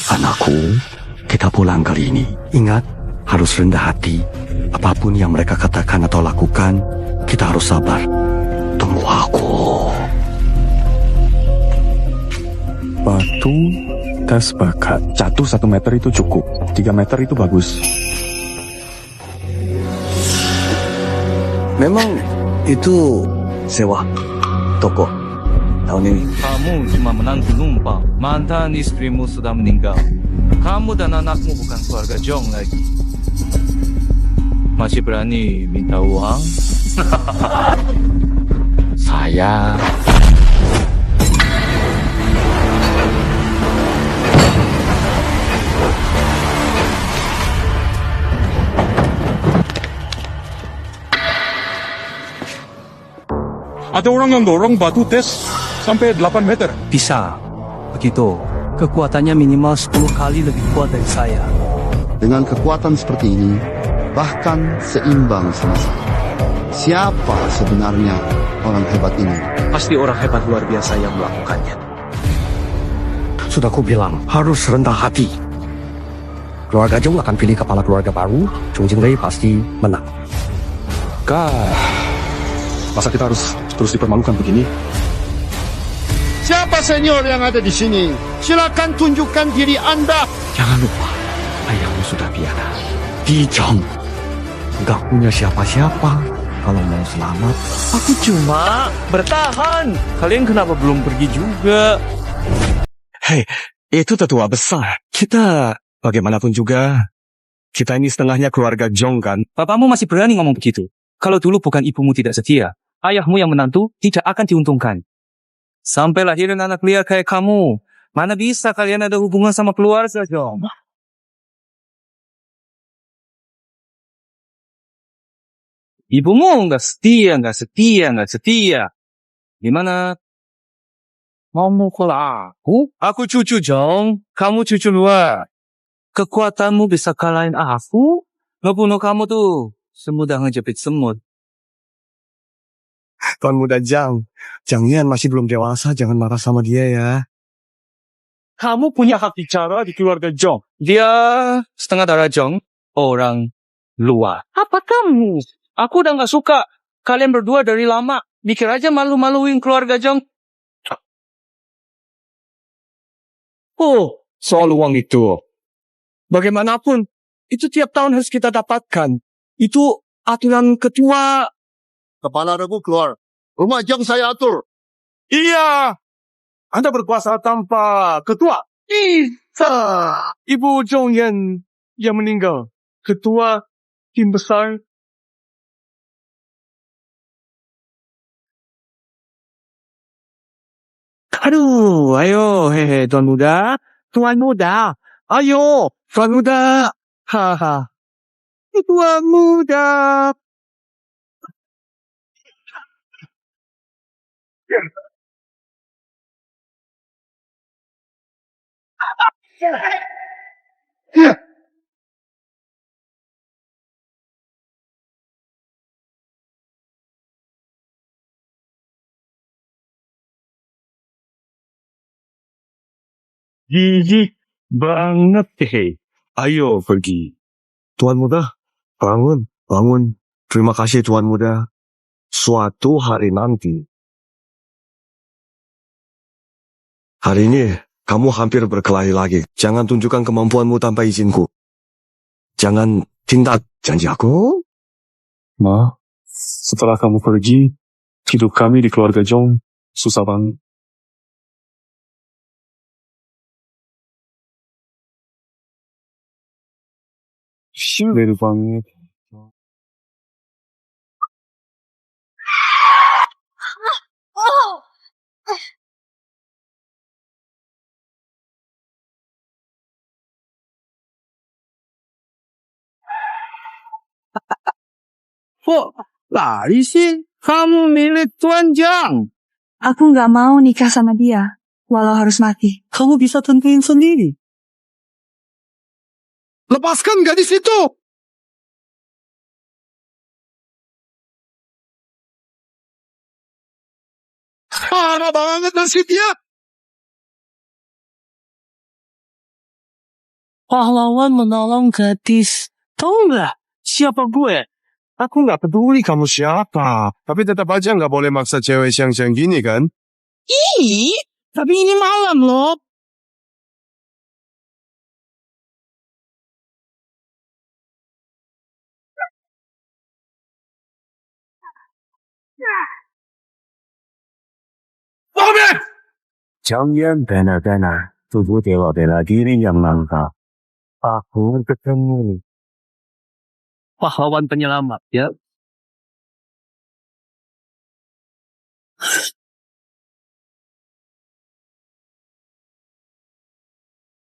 Anakku, kita pulang kali ini. Ingat, harus rendah hati. Apapun yang mereka katakan atau lakukan, kita harus sabar. Tunggu aku. Batu, tes bakat. Jatuh 1 meter itu cukup. 3 meter itu bagus. Memang itu sewa toko tahun ini. Kamu cuma menantu numpang. Mantan istrimu sudah meninggal. Kamu dan anakmu bukan keluarga Jong lagi. Masih berani minta uang? Saya Ada orang yang dorong batu tes sampai 8 meter. Bisa. Begitu. Kekuatannya minimal 10 kali lebih kuat dari saya. Dengan kekuatan seperti ini, bahkan seimbang sama saya. Siapa sebenarnya orang hebat ini? Pasti orang hebat luar biasa yang melakukannya. sudah kubilang harus rendah hati. Keluarga Jong akan pilih kepala keluarga baru. Chung Jinglei pasti menang. Masa kita harus terus dipermalukan begini? Siapa senior yang ada di sini? Silakan tunjukkan diri Anda. Jangan lupa, ayahmu sudah tiada. Di Jong nggak punya siapa-siapa. Kalau mau selamat, Aku cuma bertahan. Kalian kenapa belum pergi juga? Hei, itu tetua besar. Kita, bagaimanapun juga, kita ini setengahnya keluarga Jong kan? Papamu masih berani ngomong begitu. Kalau dulu bukan ibumu tidak setia, ayahmu yang menantu tidak akan diuntungkan. Sampai lahirin anak liar kayak kamu. Mana bisa kalian ada hubungan sama keluarga, Jong? Ibumu nggak setia. Gimana? Mau mukul aku? Aku cucu, Jong. Kamu cucu luar. Kekuatanmu bisa kalahin aku? Ngebunuh kamu tuh semudah ngejepit semut. Tuan muda Jang Yan masih belum dewasa, jangan marah sama dia ya. Kamu punya hak bicara di keluarga Jong. Dia setengah darah Jong, orang luar. Apa kamu? Aku udah gak suka. Kalian berdua dari lama. Mikir aja malu-maluin keluarga Jong. Oh, soal uang itu. Bagaimanapun, itu tiap tahun harus kita dapatkan. Itu aturan ketua. Kepala regu keluar. Rumah Jong saya atur. Iya. Anda berkuasa tanpa ketua. Bisa. Ibu Jong Yan yang meninggal. Ketua tim besar. aduh, ayo, hehe, Tuan Muda. Ayo, Tuan Muda. Haha. Tuan Muda. Gigih banget, hehe. Ayo pergi. Tuan Muda, bangun. Terima kasih Tuan Muda. Suatu hari nanti. Hari ini, kamu hampir berkelahi lagi. Jangan tunjukkan kemampuanmu tanpa izinku. Jangan tindak janji aku. Ma, setelah kamu pergi, hidup kami di keluarga Jong susah banget. Sulit banget. Kok lari sih? Kamu milik Tuan Jang. Aku nggak mau nikah sama dia, walau harus mati. Kamu bisa tentuin sendiri. Lepaskan gadis itu. Parah banget nasibnya. Pahlawan menolong gadis. Tahu nggak siapa gue? Aku nggak peduli kamu siapa. Tapi tetap aja nggak boleh maksa cewek siang-siang gini kan? Ih, tapi ini malam loh. Jangan benar-benar tubuh dewa bela diri yang langka. Aku ketemu. Pahlawan penyelamat, ya.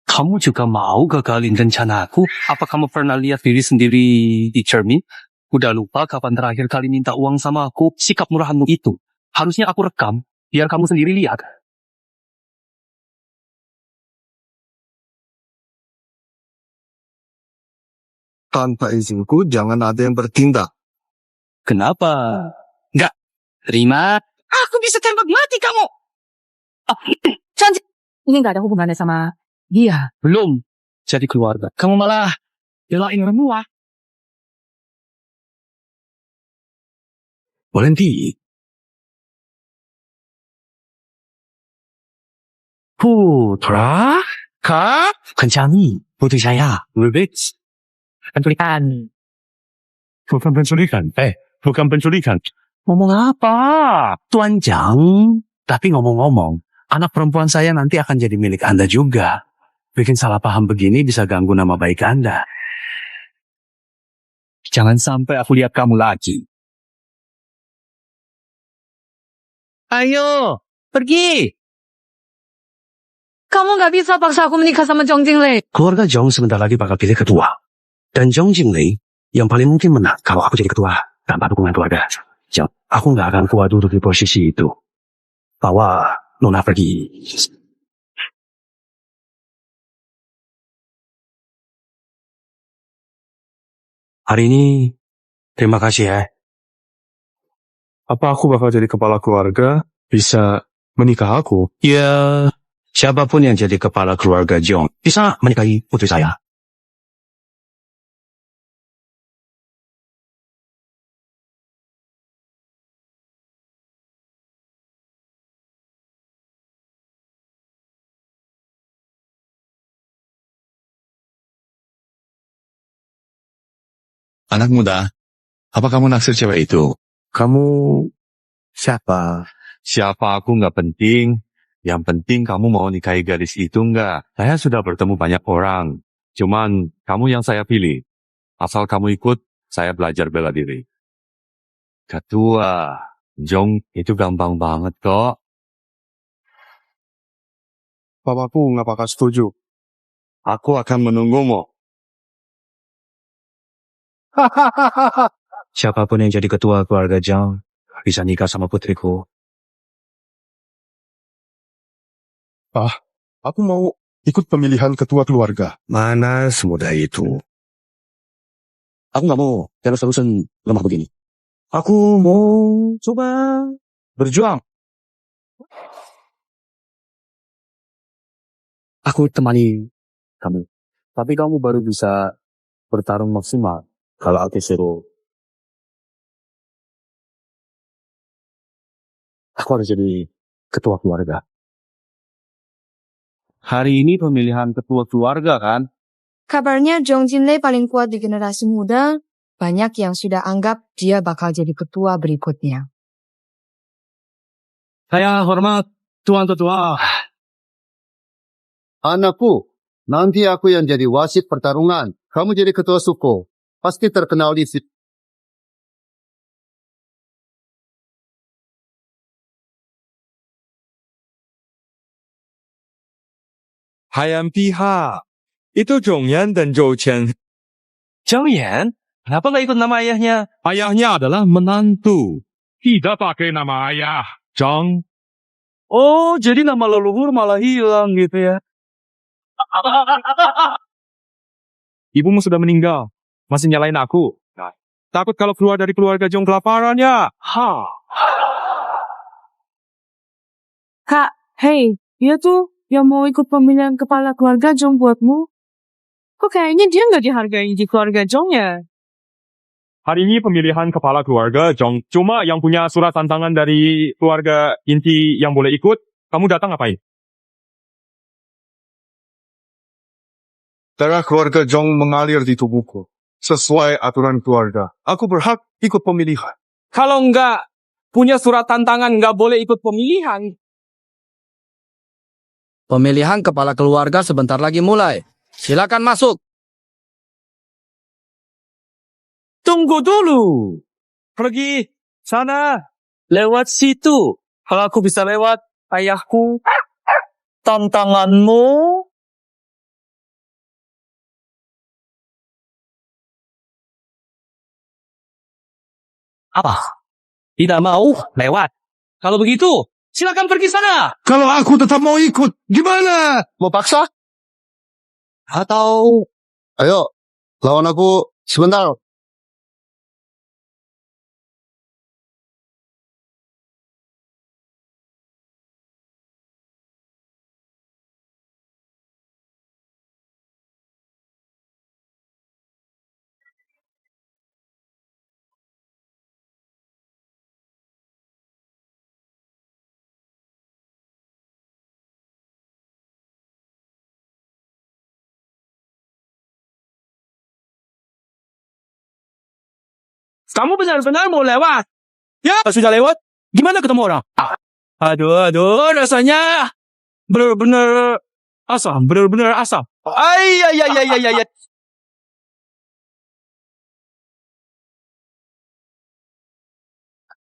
Kamu juga mau gagalin rencanaku? Apa kamu pernah lihat diri sendiri di cermin? Udah lupa kapan terakhir kali minta uang sama aku? Sikap murahanmu itu harusnya aku rekam, biar kamu sendiri lihat. Tanpa izinku jangan ada yang bertindak. Kenapa? Enggak. Terima. Aku bisa tembak mati kamu. Janji, ini nggak ada hubungannya sama dia. Belum jadi keluarga. Kamu malah belain remua. Berhenti. Putra? Kak? Kencani. Putri saya. Rubik. Penculikan. Bukan penculikan. Bukan penculikan. Ngomong apa? Tuanjang. Tapi ngomong-ngomong, anak perempuan saya nanti akan jadi milik Anda juga. Bikin salah paham begini bisa ganggu nama baik Anda. Jangan sampai aku lihat kamu lagi. Ayo, pergi. Kamu nggak bisa paksa aku menikah sama Jong Jinglei. Keluarga Jong sebentar lagi bakal pilih ketua. Dan Jong Jinglei yang paling mungkin menang kalau aku jadi ketua tanpa dukungan keluarga. Jong, aku nggak akan kuat duduk di posisi itu. Bawa Nona pergi. Hari ini, terima kasih ya. Apa aku bakal jadi kepala keluarga? Bisa menikah aku? Ya, siapapun yang jadi kepala keluarga Jong bisa menikahi putri saya. Anak muda, apa kamu naksir cewek itu? Kamu siapa? Siapa aku nggak penting. Yang penting kamu mau nikahi gadis itu nggak? Saya sudah bertemu banyak orang. Cuman kamu yang saya pilih. Asal kamu ikut, saya belajar bela diri. Ketua, Jong itu gampang banget kok. Papaku nggak bakal setuju. Aku akan menunggumu. Siapapun yang jadi ketua keluarga Jong bisa nikah sama putriku. Aku mau ikut pemilihan ketua keluarga. Mana semudah itu? Aku nggak mau terus-terusan lemah begini. Aku mau coba berjuang. Aku temani kamu. Tapi kamu baru bisa bertarung maksimal kalau aku suruh. Aku harus jadi ketua keluarga. Hari ini pemilihan ketua keluarga kan? Kabarnya Jong Jinlei paling kuat di generasi muda. Banyak yang sudah anggap dia bakal jadi ketua berikutnya. Saya hormat Tuan Ketua. Anakku, nanti aku yang jadi wasit pertarungan. Kamu jadi ketua suku. Pasti terkenal di situ. Hayam pihak. Itu Zhongyan dan Zhou Chen. Zhang Yan? Kenapa nggak ikut nama ayahnya? Ayahnya adalah menantu. Tidak pakai nama ayah. Zhang. Oh, jadi nama leluhur malah hilang gitu ya. Ibumu sudah meninggal. Masih nyalain aku. Takut kalau keluar dari keluarga Jong kelaparan ya. Kak, hey, dia tuh yang mau ikut pemilihan kepala keluarga Jong buatmu. Kok kayaknya dia nggak dihargai di keluarga Jong ya? Hari ini pemilihan kepala keluarga, Jong. Cuma yang punya surat tantangan dari keluarga inti yang boleh ikut, kamu datang ngapain? Darah keluarga Jong mengalir di tubuhku. Sesuai aturan keluarga. Aku berhak ikut pemilihan. Kalau nggak punya surat tantangan, nggak boleh ikut pemilihan. Pemilihan kepala keluarga sebentar lagi mulai. Silakan masuk. Tunggu dulu. Pergi sana. Lewat situ. Kalau aku bisa lewat, ayahku. Tantanganmu. Apa? Tidak mau lewat. Kalau begitu, silakan pergi sana. Kalau aku tetap mau ikut, gimana? Mau paksa? Atau Ayo, lawan aku sebentar. Kamu benar-benar mau lewat? Ya, sudah lewat. Gimana ketemu orang? Aduh, rasanya benar-benar asam, benar-benar asam. Ay.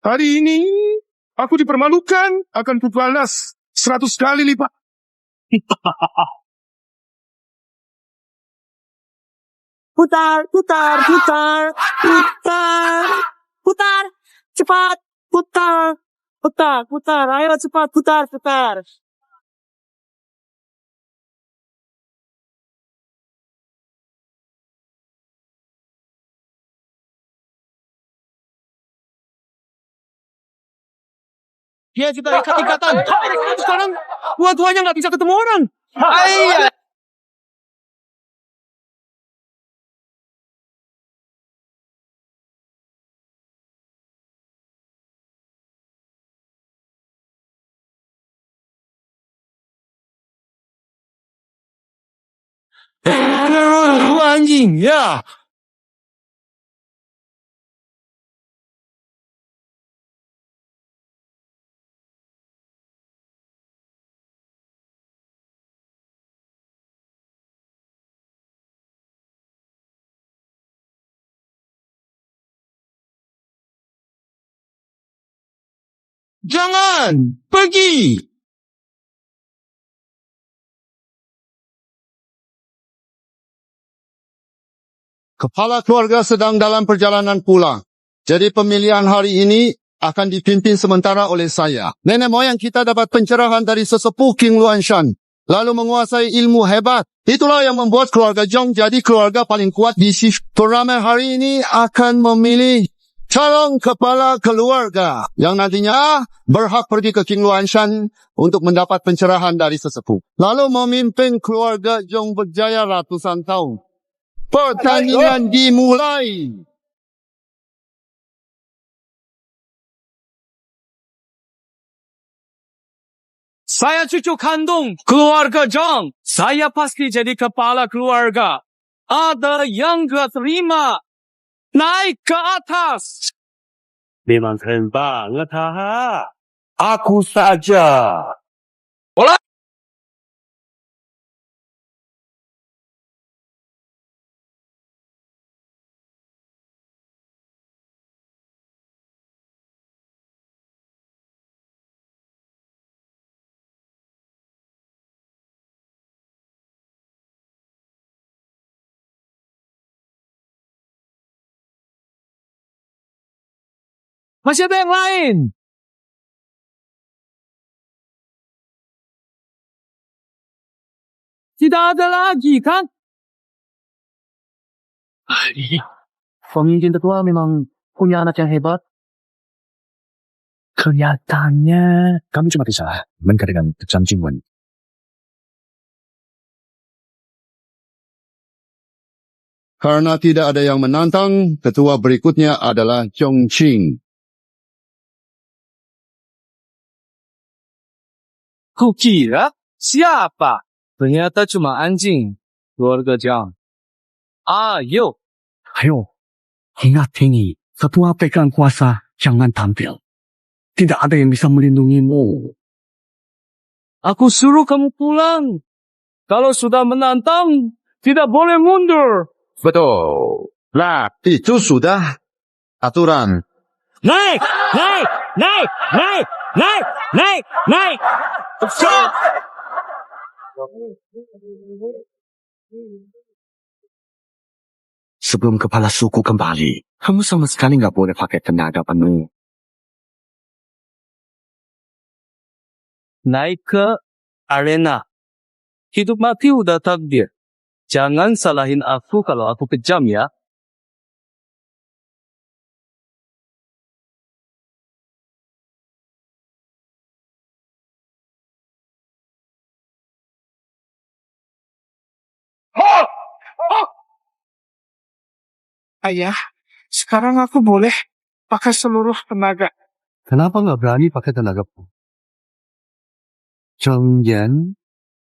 Hari ini, aku dipermalukan akan kubalas 100 kali lipat. Putar. Cepat. Putar. Ayo cepat putar. Dia kita ikat-ikatan. Sekarang dua-duanya nggak bisa ketemu orang. Ay. Anjing, ya. Jangan pergi. Kepala keluarga sedang dalam perjalanan pulang. Jadi pemilihan hari ini akan dipimpin sementara oleh saya. Nenek moyang kita dapat pencerahan dari sesepuh King Luan Shan, lalu menguasai ilmu hebat. Itulah yang membuat keluarga Jong jadi keluarga paling kuat di sisi. Turnamen hari ini akan memilih calon kepala keluarga yang nantinya berhak pergi ke King Luan Shan untuk mendapat pencerahan dari sesepuh. Lalu memimpin keluarga Jong berjaya ratusan tahun. Pertandingan dimulai. Saya cucu kandung keluarga Jong. Saya pasti jadi kepala keluarga. Ada yang gak terima. Naik ke atas. Memang keren banget, ha. Aku saja. Masih ada yang lain. Tidak ada lagi, kan? pemimpin tetua memang punya anak yang hebat. Kelihatannya Kami cuma bisa menkadang Zhang Jingwen. Karena tidak ada yang menantang, ketua berikutnya adalah Chong Ching. Kukira siapa? Ternyata cuma anjing. Keluarga Jang. Ayo. Ayo, ingat ini. Ketua pegang kuasa, jangan tampil. Tidak ada yang bisa melindungimu. Aku suruh kamu pulang. Kalau sudah menantang, tidak boleh mundur. Betul. Lah, itu sudah aturan. Naik! Naik! Naik! Naik! Naik! Naik! Naik! Stop! Sebelum kepala suku kembali, kamu sama sekali nggak boleh pakai tenaga penuh. Naik ke arena. Hidup mati udah takdir. Jangan salahin aku kalau aku kejam ya. Ayah, sekarang aku boleh pakai seluruh tenaga. Kenapa nggak berani pakai tenaga penuh? Chong Yan,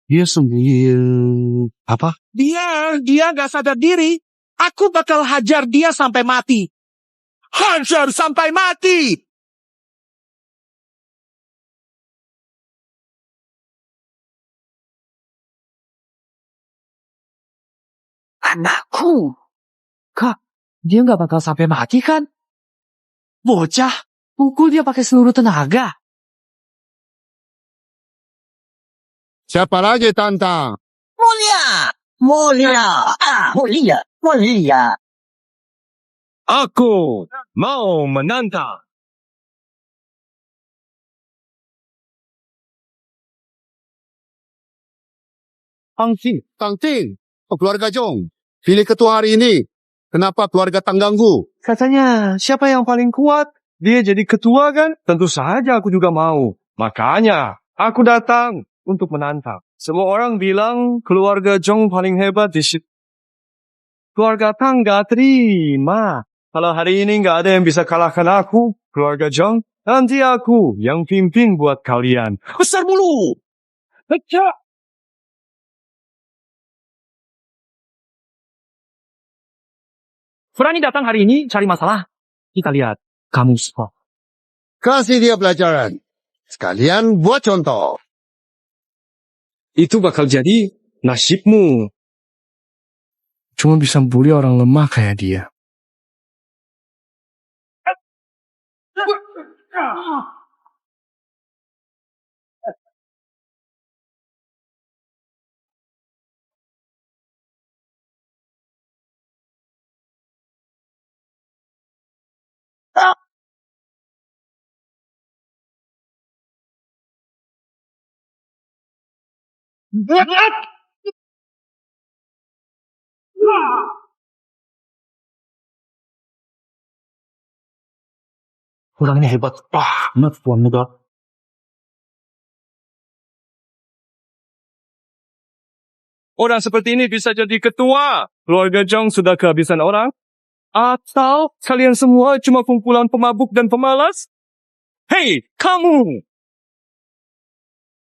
dia sambil apa? Dia gak sadar diri. Aku bakal hajar dia sampai mati. Hajar sampai mati! Anakku. Kak, dia nggak bakal sampai mati kan? Bocah, pukul dia pakai seluruh tenaga. Siapa lagi tantang? Mulia! Mulia! Aku mau menantang. Tang Ting, keluarga Jong. Pilih ketua hari ini. Kenapa keluarga Tang ganggu? Katanya, siapa yang paling kuat? Dia jadi ketua kan? Tentu saja aku juga mau. Makanya, aku datang untuk menantang. Semua orang bilang keluarga Jong paling hebat di situ. Keluarga Tang gak terima. Kalau hari ini gak ada yang bisa kalahkan aku, keluarga Jong, nanti aku yang pimpin buat kalian. Besar mulu! Pecah! Berani datang hari ini cari masalah. Kita lihat kamu semua. Kasih dia pelajaran. Sekalian buat contoh. Itu bakal jadi nasibmu. Cuma bisa bully orang lemah kayak dia. Orang ini hebat banget, Tuan Muda. Orang seperti ini bisa jadi ketua. Keluarga Jong sudah kehabisan orang. Atau kalian semua cuma kumpulan pemabuk dan pemalas? Hei, kamu!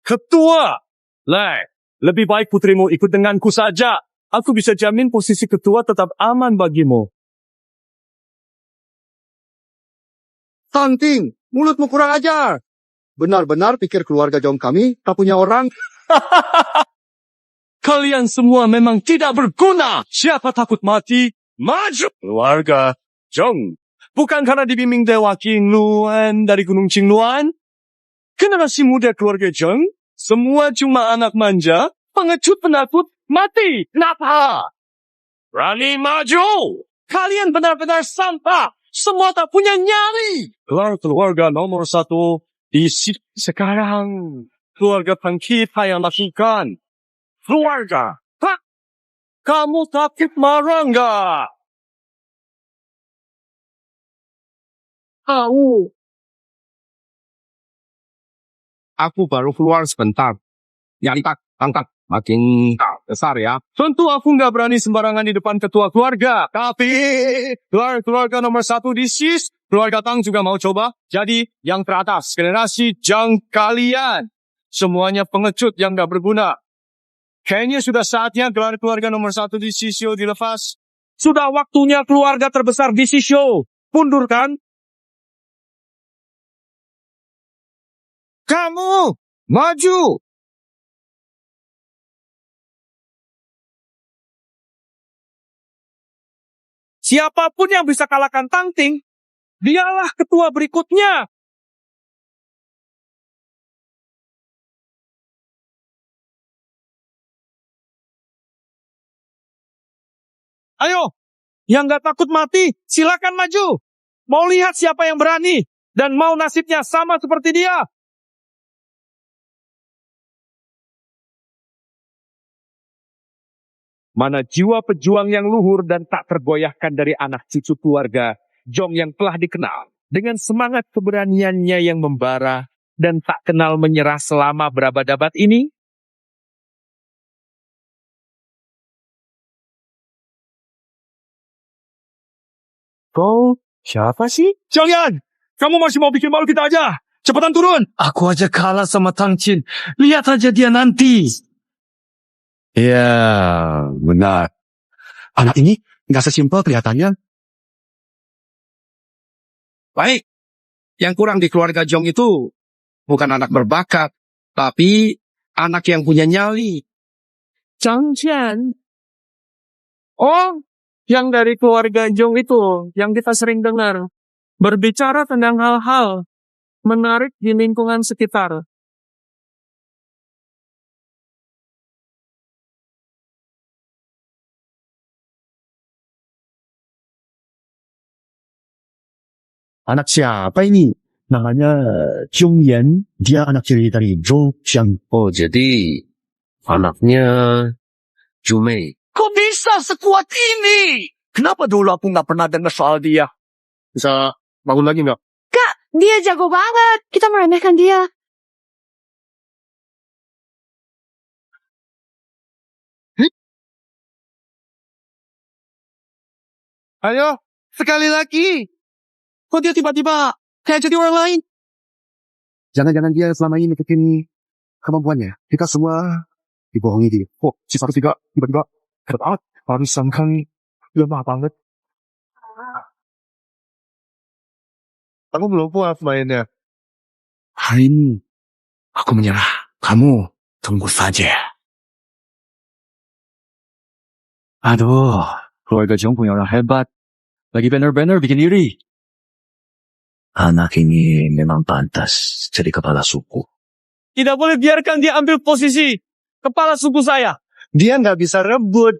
Ketua! Lai, lebih baik putrimu ikut denganku saja. Aku bisa jamin posisi ketua tetap aman bagimu. Tang Ting, mulutmu kurang ajar. Benar-benar pikir keluarga Jong kami tak punya orang. Kalian semua memang tidak berguna. Siapa takut mati? Maju! Keluarga Jong. Bukan karena dibimbing Dewa King Luan dari Gunung Qingluan. Generasi muda keluarga Jong, semua cuma anak manja, pengecut penakut, mati. Kenapa? Berani maju! Kalian benar-benar sampah. Semua tak punya nyali. Keluarga nomor 1 di sekarang. Keluarga kita yang lakukan. Keluarga. Hah? Kamu takut marah nggak? Tahu. Aku baru keluar sebentar. Nyari tangkap. Makin besar ya. Tentu aku nggak berani sembarangan di depan ketua keluarga. Tapi keluarga nomor 1 di SIS, keluarga Tang juga mau coba. Jadi yang teratas, generasi Jang kalian. Semuanya pengecut yang nggak berguna. Kayaknya sudah saatnya gelar keluarga nomor 1 di Sisio dilepas. Sudah waktunya keluarga terbesar di Sisio. Mundur kan? Kamu, maju! Siapapun yang bisa kalahkan Tang Ting, dialah ketua berikutnya. Ayo, yang gak takut mati, silakan maju. Mau lihat siapa yang berani dan mau nasibnya sama seperti dia. Mana jiwa pejuang yang luhur dan tak tergoyahkan dari anak cucu keluarga Jong yang telah dikenal dengan semangat keberaniannya yang membara dan tak kenal menyerah selama berabad-abad ini? Kau siapa sih? Jangan! Kamu masih mau bikin malu kita aja! Cepetan turun! Aku aja kalah sama Tang Chin. Lihat aja dia nanti. Ya, benar. Anak ini nggak sesimpel kelihatannya. Baik, yang kurang di keluarga Jong itu bukan anak berbakat, tapi anak yang punya nyali. Chang Qian. Oh, yang dari keluarga Jong itu, yang kita sering dengar. Berbicara tentang hal-hal menarik di lingkungan sekitar. Anak siapa ini? Namanya Zhong Yan. Dia anak tiri dari Zhou Xiang. Oh, jadi anaknya Jumei. Kok bisa sekuat ini? Kenapa dulu aku nggak pernah dengar soal dia? Bisa bangun lagi nggak? Kak, dia jago banget. Kita meremehkan dia. Ayo, sekali lagi. Kok dia tiba-tiba kayak jadi orang lain? Jangan-jangan dia selama ini nutupin kemampuannya. Kita semua dibohongi dia. Oh, si 1-3 tiba-tiba hebat banget. Barusan kan lemah banget. Aku belum puas mainnya. Hari ini aku menyerah. Kamu tunggu saja. Aduh, keluarga Jong punya orang hebat. Lagi banner-banner bikin iri. Anak ini memang pantas jadi kepala suku. Tidak boleh biarkan dia ambil posisi kepala suku saya. Dia nggak bisa rebut.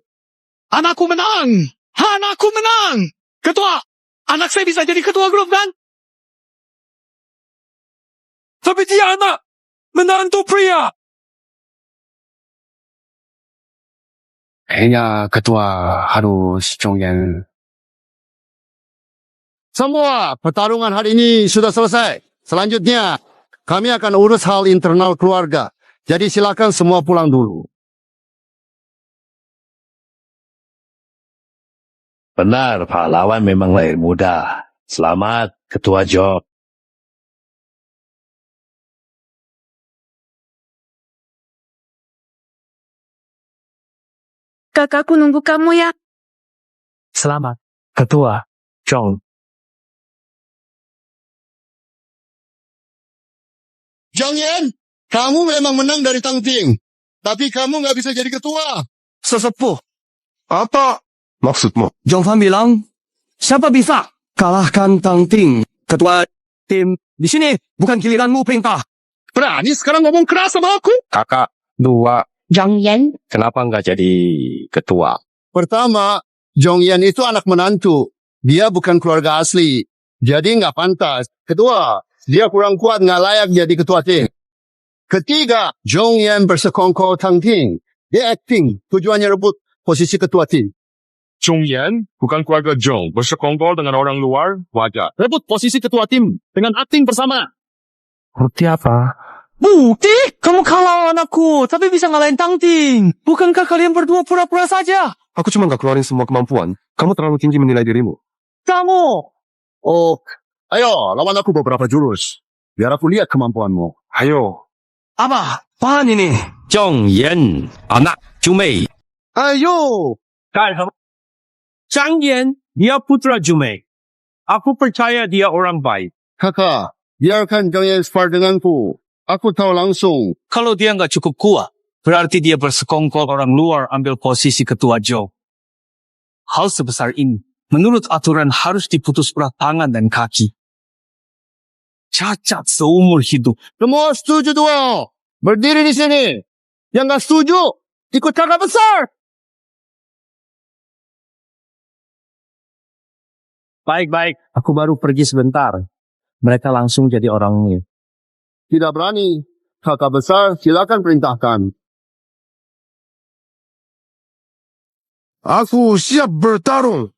Anakku menang! Anakku menang! Ketua! Anak saya bisa jadi ketua grup kan? Tapi dia anak menantu pria. Kayaknya ketua harus Zhong Yan. Semua pertarungan hari ini sudah selesai. Selanjutnya, kami akan urus hal internal keluarga. Jadi silakan semua pulang dulu. Benar, pahlawan memang lahir muda. Selamat, Ketua Jong. Kakakku nunggu kamu ya. Selamat, Ketua Jong. Zhong Yan, kamu memang menang dari Tang Ting. Tapi kamu nggak bisa jadi ketua. Sesepuh, Apa maksudmu? Jong Fan bilang, siapa bisa kalahkan Tang Ting? Ketua tim di sini bukan giliranmu perintah. Berani sekarang ngomong keras sama aku? Kakak, dua. Zhong Yan. Kenapa nggak jadi ketua? Pertama, Zhong Yan itu anak menantu. Dia bukan keluarga asli. Jadi nggak pantas. Kedua, dia kurang kuat nggak layak jadi ketua tim. Ketiga, Zhong Yan bersekongkol Tang Ting. Dia acting, tujuannya rebut posisi ketua tim. Zhong Yan, bukan keluarga Jong, bersekongkol dengan orang luar, wajar. Rebut posisi ketua tim dengan akting bersama. Seperti apa? Bukti? Kamu kalah anakku, tapi bisa ngalahin Tang Ting. Bukankah kalian berdua pura-pura saja? Aku cuma gak keluarin semua kemampuan. Kamu terlalu tinggi menilai dirimu. Kamu! Oh, ayo, lawan aku beberapa jurus. Biar aku lihat kemampuanmu. Ayo. Apa? Apaan ini? Zhong Yan, anak Jumei. Ayo! Zhang Yan, dia putra Jumei. Aku percaya dia orang baik. Kakak, biarkan jangan spar denganku. Aku tahu langsung. Kalau dia nggak cukup kuat, berarti dia bersekongkol orang luar ambil posisi ketua Zhou. Hal sebesar ini, menurut aturan harus diputus belah tangan dan kaki. Cacat seumur hidup. Semua setuju dua. Berdiri di sini. Yang gak setuju, ikut kakak besar. Baik-baik, aku baru pergi sebentar. Mereka langsung jadi orangnya. Tidak berani. Kakak besar, silakan perintahkan. Aku siap bertarung.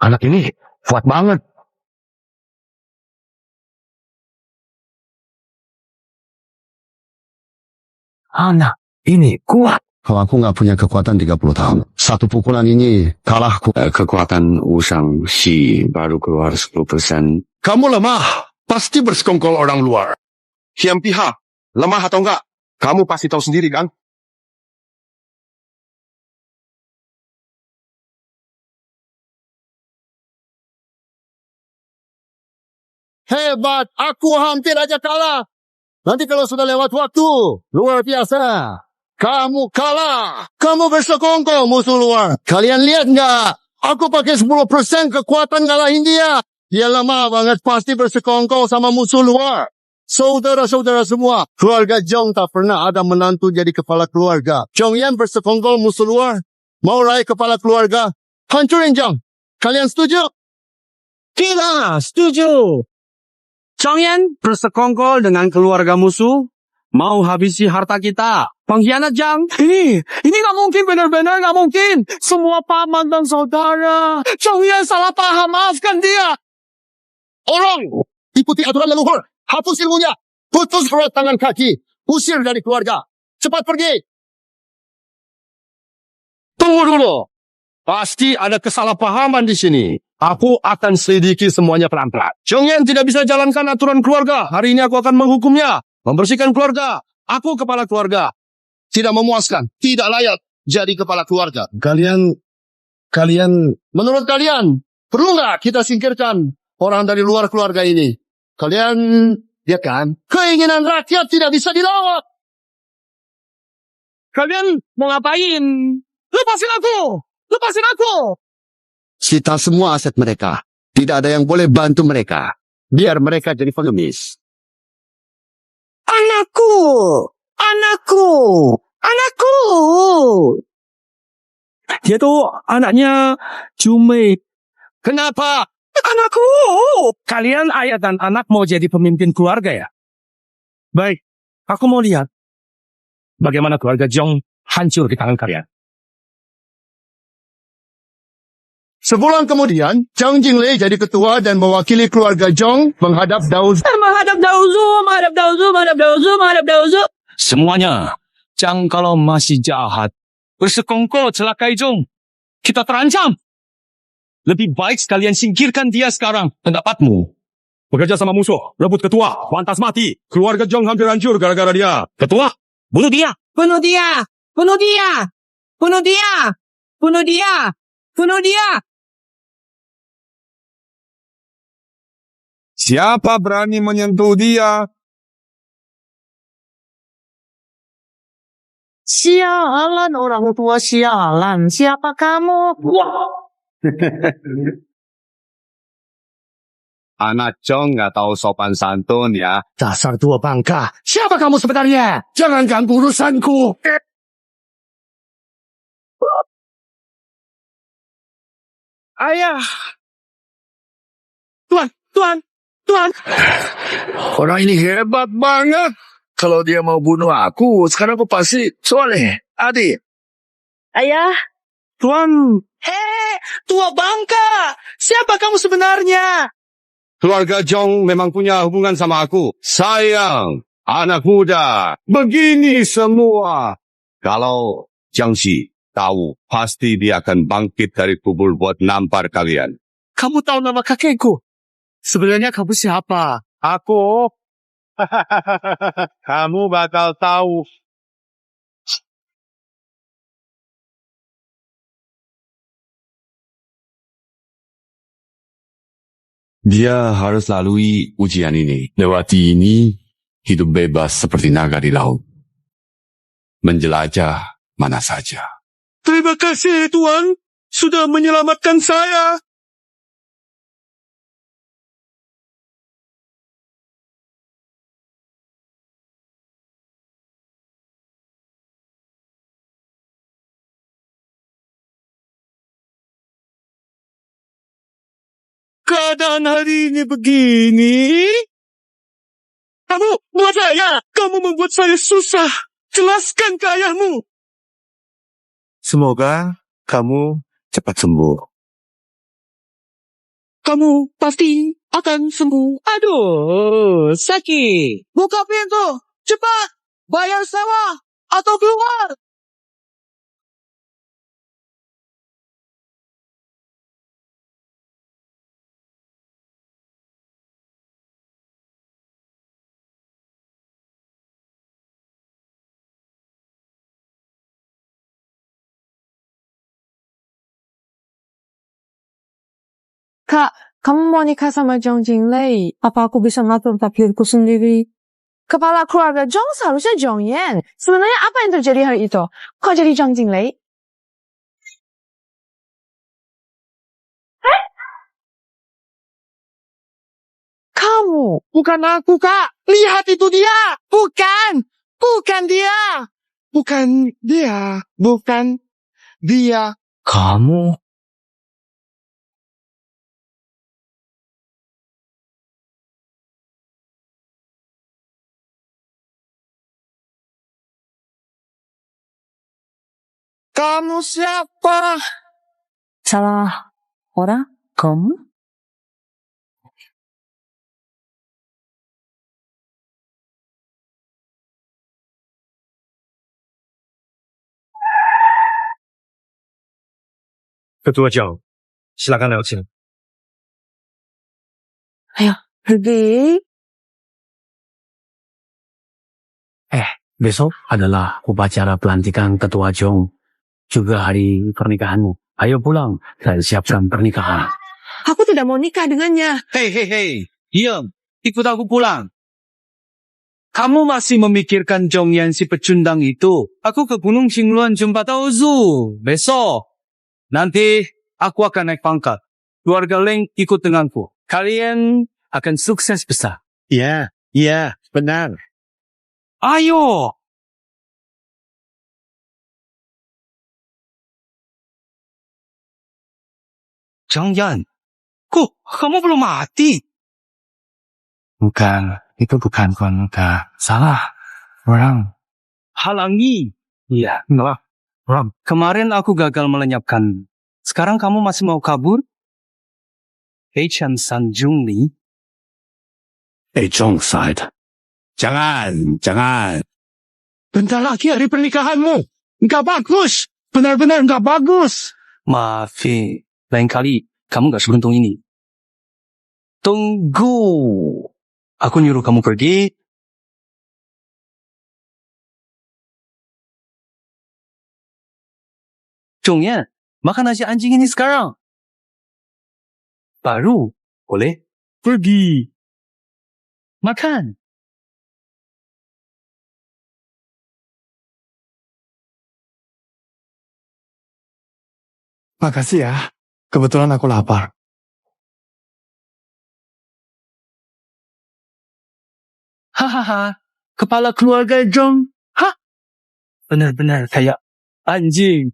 Anak ini kuat banget. Anak ini kuat. Kalau aku gak punya kekuatan 30 tahun. Satu pukulan ini kalahku. Kekuatan Usang Shi baru keluar 10%. Kamu lemah. Pasti bersekongkol orang luar. Hiam pihak. Lemah atau enggak? Kamu pasti tahu sendiri kan? Hebat, aku hampir aja kalah. Nanti kalau sudah lewat waktu, luar biasa. Kamu kalah. Kamu bersekongkol musuh luar. Kalian lihat nggak? Aku pakai 10% kekuatan ngalahin dia. Dia lemah banget, pasti bersekongkol sama musuh luar. Saudara-saudara semua, keluarga Zhong tak pernah ada menantu jadi kepala keluarga. Zhong Yan bersekongkol musuh luar. Mau raih kepala keluarga? Hancurin Zhong. Kalian setuju? Tidak, setuju. Zhong Yan bersekongkol dengan keluarga musuh, mau habisi harta kita. Pengkhianat Zhang. Ini nggak mungkin, benar-benar nggak mungkin. Semua paman dan saudara. Zhong Yan salah paham, maafkan dia. Orang, ikuti aturan leluhur. Hapus ilmunya. Putus berat tangan kaki. Usir dari keluarga. Cepat pergi. Tunggu dulu. Pasti ada kesalahpahaman di sini. Aku akan selidiki semuanya pelan-pelan. Zhong Yan tidak bisa jalankan aturan keluarga. Hari ini aku akan menghukumnya. Membersihkan keluarga. Aku kepala keluarga. Tidak memuaskan. Tidak layak jadi kepala keluarga. Kalian, menurut kalian, perlu nggak kita singkirkan orang dari luar keluarga ini? Kalian, ya kan? Keinginan rakyat tidak bisa dilawan. Kalian mau ngapain? Lepasin aku! Lepasin aku! Sita semua aset mereka. Tidak ada yang boleh bantu mereka. Biar mereka jadi pengemis. Anakku! Anakku! Anakku! Dia tuh anaknya Jumei. Kenapa? Anakku! Kalian ayah dan anak mau jadi pemimpin keluarga ya? Baik, aku mau lihat bagaimana keluarga Zhong hancur di tangan kalian. Sebulan kemudian, Zhang Jinglei jadi ketua dan mewakili keluarga Zhong menghadap Dao Zu. Menghadap Dao Zu. Semuanya, Zhang kalau masih jahat, bersekongkol celakai Zhong, kita terancam. Lebih baik sekalian singkirkan dia sekarang. Pendapatmu? Bekerja sama musuh, rebut ketua, pantas mati. Keluarga Zhong hampir hancur gara-gara dia. Ketua, Bunuh dia! Bunuh dia! Bunuh dia! Bunuh dia! Bunuh dia! Bunuh dia! siapa berani menyentuh dia? Sialan orang tua sialan. Siapa kamu? Anak Zhong nggak tahu sopan santun ya. Dasar tua bangka. Siapa kamu sebenarnya? Jangan ganggu urusanku. Ayah! Tuan! Orang ini hebat banget. Kalau dia mau bunuh aku, sekarang aku pasti soleh. Adik, Ayah. Tuan. Tua bangka. Siapa kamu sebenarnya? Keluarga Jong memang punya hubungan sama aku. Sayang, anak muda, begini semua. Kalau Jiangxi tahu, pasti dia akan bangkit dari kubur buat nampar kalian. Kamu tahu nama kakekku? Sebenarnya kamu siapa? Aku. Kamu bakal tahu. Dia harus lalui ujian ini. Lewati ini, hidup bebas seperti naga di laut. Menjelajah mana saja. Terima kasih, Tuan. Sudah menyelamatkan saya. Keadaan hari ini begini. Kamu buat saya. Kamu membuat saya susah. Jelaskan ke ayahmu. Semoga kamu cepat sembuh. Kamu pasti akan sembuh. Aduh, sakit. Buka pintu. Cepat. Bayar sewa. Atau keluar. Kak, kamu mau nikah sama Zhang Jinglei? Apa aku bisa ngatur takdirku sendiri? Kepala keluarga Zhang seharusnya Zhang Yan. Sebenarnya apa yang terjadi hari itu? Kok jadi Zhang Jinglei? Kamu? Bukan aku, Kak. Lihat itu dia. Bukan. Bukan dia. Bukan dia. Bukan dia. Kamu? Kamu siapa? Salah orang? Kamu? Ketua Zhang, silakan lewat sini. Ayo, pergi. Besok adalah upacara pelantikan Ketua Jong. Juga hari pernikahanmu. Ayo pulang dan siapkan pernikahan. Aku tidak mau nikah dengannya. Hei. Diam. Ikut aku pulang. Kamu masih memikirkan Zhong Yan si pecundang itu? Aku ke Gunung Qingluan jumpa Taozu. Besok. Nanti aku akan naik pangkat. Keluarga Leng ikut denganku. Kalian akan sukses besar. Iya, benar. Ayo. Zhang Yan. Kok kamu belum mati? Bukan, itu bukan wanita. Salah. Orang. Halangi. Iya, enggak. Orang. Kemarin aku gagal melenyapkan. Sekarang kamu masih mau kabur? Hei Chan San Jung Li. Zhang side. Jangan. Bentar lagi hari pernikahanmu. Nggak bagus. Benar-benar nggak bagus. Maaf, lain kali kamu gak seberuntung ini. Tunggu. Aku nyuruh kamu pergi. Zhong Yan, makan nasi anjing ini sekarang. Baru. Boleh? Pergi. Makan. Makasih ya. Kebetulan aku lapar. Hahaha. Kepala keluarga Zhong. Hah? Benar-benar kayak anjing.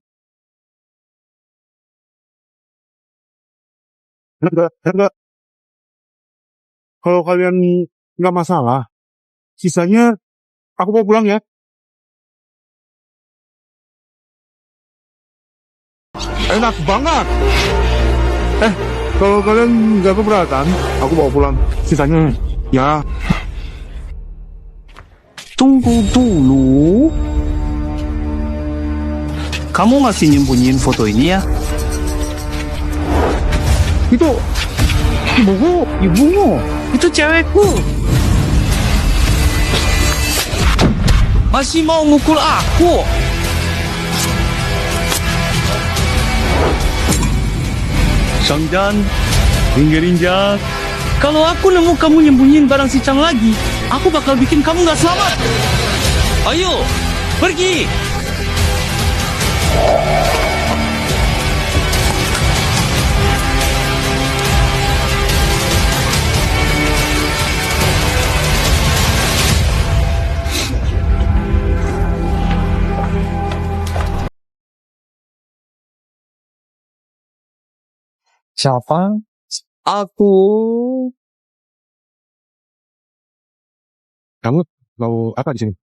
Enggak. Kalau kalian nggak masalah, sisanya aku mau pulang ya. Enak banget. Kalau kalian nggak keberatan, aku bawa pulang. Sisanya, ya. Tunggu dulu. Kamu masih nyembunyiin foto ini ya? Itu Ibumu. Itu cewekku. Masih mau mukul aku. Sangjan, Rinja. Kalau aku nemu kamu nyembunyiin barang si Chang lagi, aku bakal bikin kamu nggak selamat. Ayo, pergi. Siapa? Aku. kamu mau apa di sini?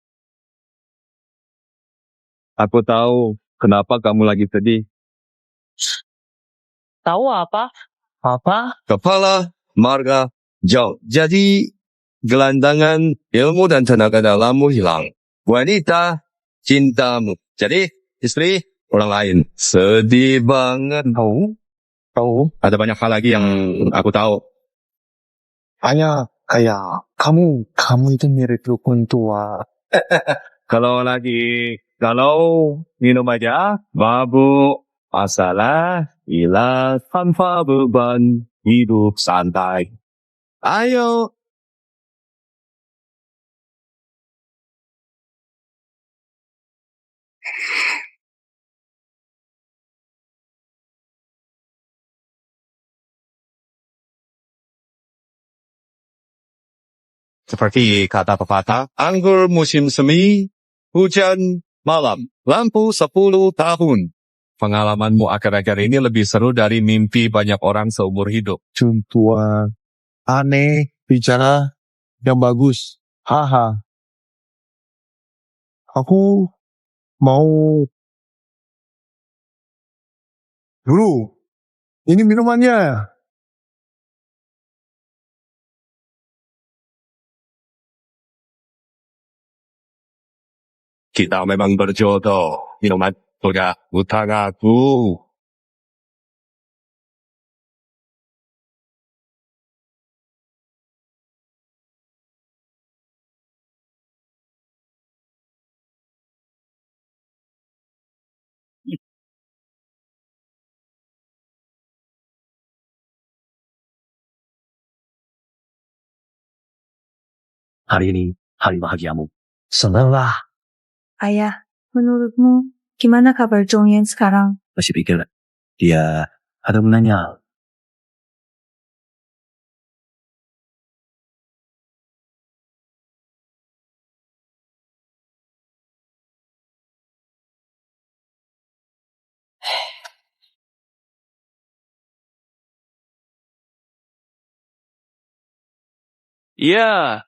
Aku tahu kenapa kamu lagi sedih. Tahu apa? Apa? Kepala marga Zhao. Jadi, gelandangan ilmu dan tenaga dalammu hilang. Wanita, cintamu. Jadi, istri, orang lain. Sedih banget. Tahu? Ada banyak hal lagi yang aku tahu. Hanya kayak kamu itu mirip dukun tua. Kalau minum aja, mabuk, masalah, hilang tanpa beban, hidup santai. Ayo. Seperti kata pepatah, anggur musim semi, hujan malam, lampu 10 tahun. Pengalamanmu akhir-akhir ini lebih seru dari mimpi banyak orang seumur hidup. Tua, aneh, bicara yang bagus. Haha. Aku mau dulu. Ini minumannya. Kita memang berjodoh. Minuman udah utang aku. Hari ini hari bahagiamu. Senanglah. Ayah, menurutmu gimana kabar Zhongyan sekarang? Masih pikir dia ada menanya. Ya,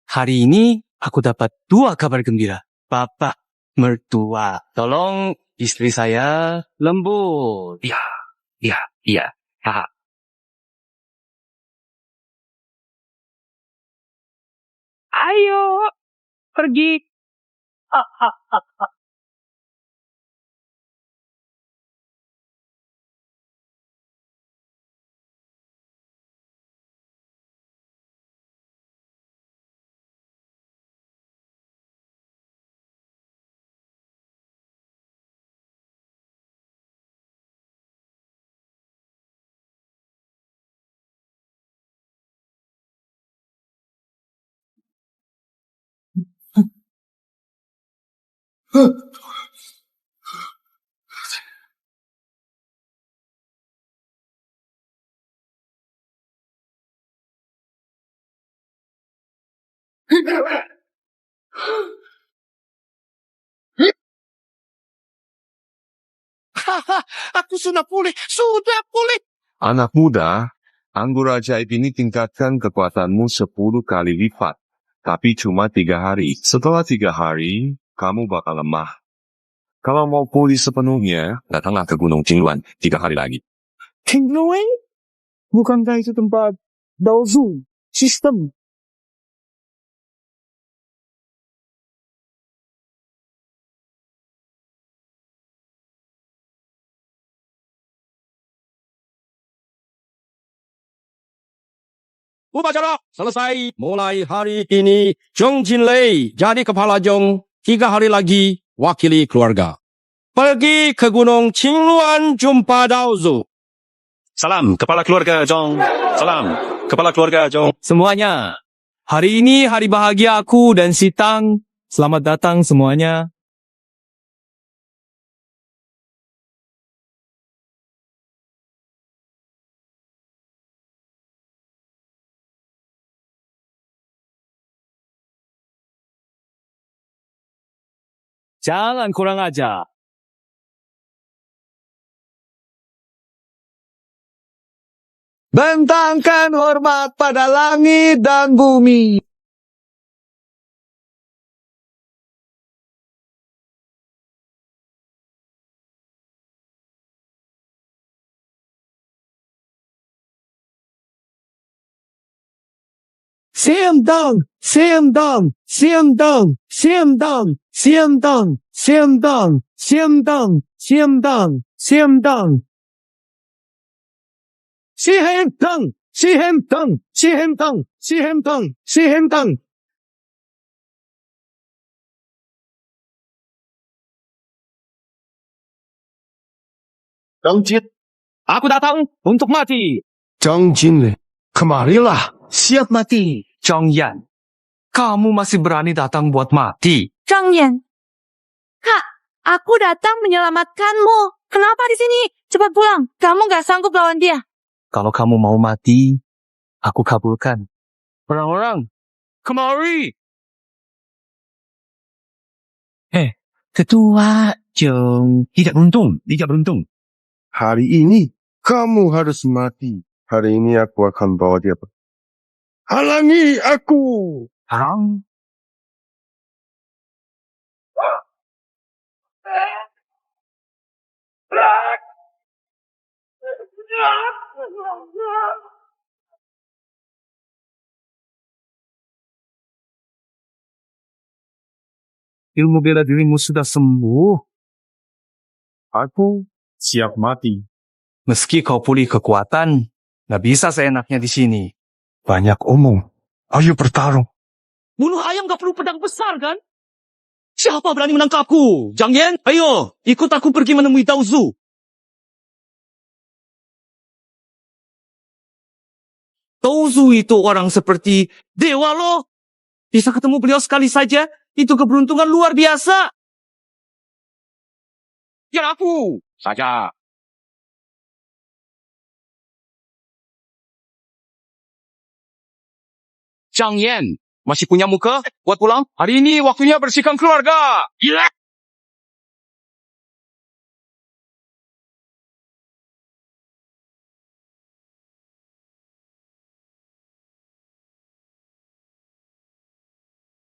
Hari ini aku dapat 2 kabar gembira. Bapak mertua, tolong istri saya lembut. Iya. Haha. Ayo, pergi. Haha, aku sudah pulih. Sudah pulih. Anak muda, Anggur ajaib ini tingkatkan kekuatanmu 10 kali lipat. Tapi cuma 3 hari. Setelah 3 hari, kamu bakal lemah. Kalau mau pulih sepenuhnya, datanglah ke Gunung Qingluan 3 hari lagi. Qingluan? Bukankah itu tempat Daozu, sistem? Upacara selesai. Mulai hari ini, Zhong Jinlei jadi kepala Zhong. 3 hari lagi, wakili keluarga. Pergi ke Gunung Qingluan jumpa Daozu. Salam, kepala keluarga Zhong. Salam, kepala keluarga Zhong. Semuanya, hari ini hari bahagia aku dan si Tang. Selamat datang semuanya. Jangan kurang ajar. Bentangkan hormat pada langit dan bumi. Siam Dang, Siam Dang, Siam Dang, Siam Dang, Siam Dang, Siam Dang, Siam Dang, Siam Dang, Siam Dang. Siam Dang, Siam Dang, Siam Dang, Siam Dang, Siam Dang. Zhong Jin, aku datang untuk mati. Zhang Jinlei, kemarilah. Siap mati. Zhang Yan, kamu masih berani datang buat mati? Zhang Yan. Kak, aku datang menyelamatkanmu. Kenapa di sini? Cepat pulang. Kamu gak sanggup lawan dia. Kalau kamu mau mati, aku kabulkan. Orang-orang, kemari! Ketua Zhong tidak beruntung. Hari ini, kamu harus mati. Hari ini aku akan bawa dia. Halangi aku! Harang. Ilmu bela dirimu sudah sembuh. Aku siap mati. Meski kau pulih kekuatan, nggak bisa seenaknya di sini. Banyak omong. Ayo bertarung. Bunuh ayam gak perlu pedang besar kan? Siapa berani menangkapku? Zhang Yan, ayo, ikut aku pergi menemui Daozu. Daozu itu orang seperti dewa loh. Bisa ketemu beliau sekali saja, itu keberuntungan luar biasa. Biar aku saja. Zhang Yan, masih punya muka buat pulang? Hari ini waktunya bersihkan keluarga. Gila!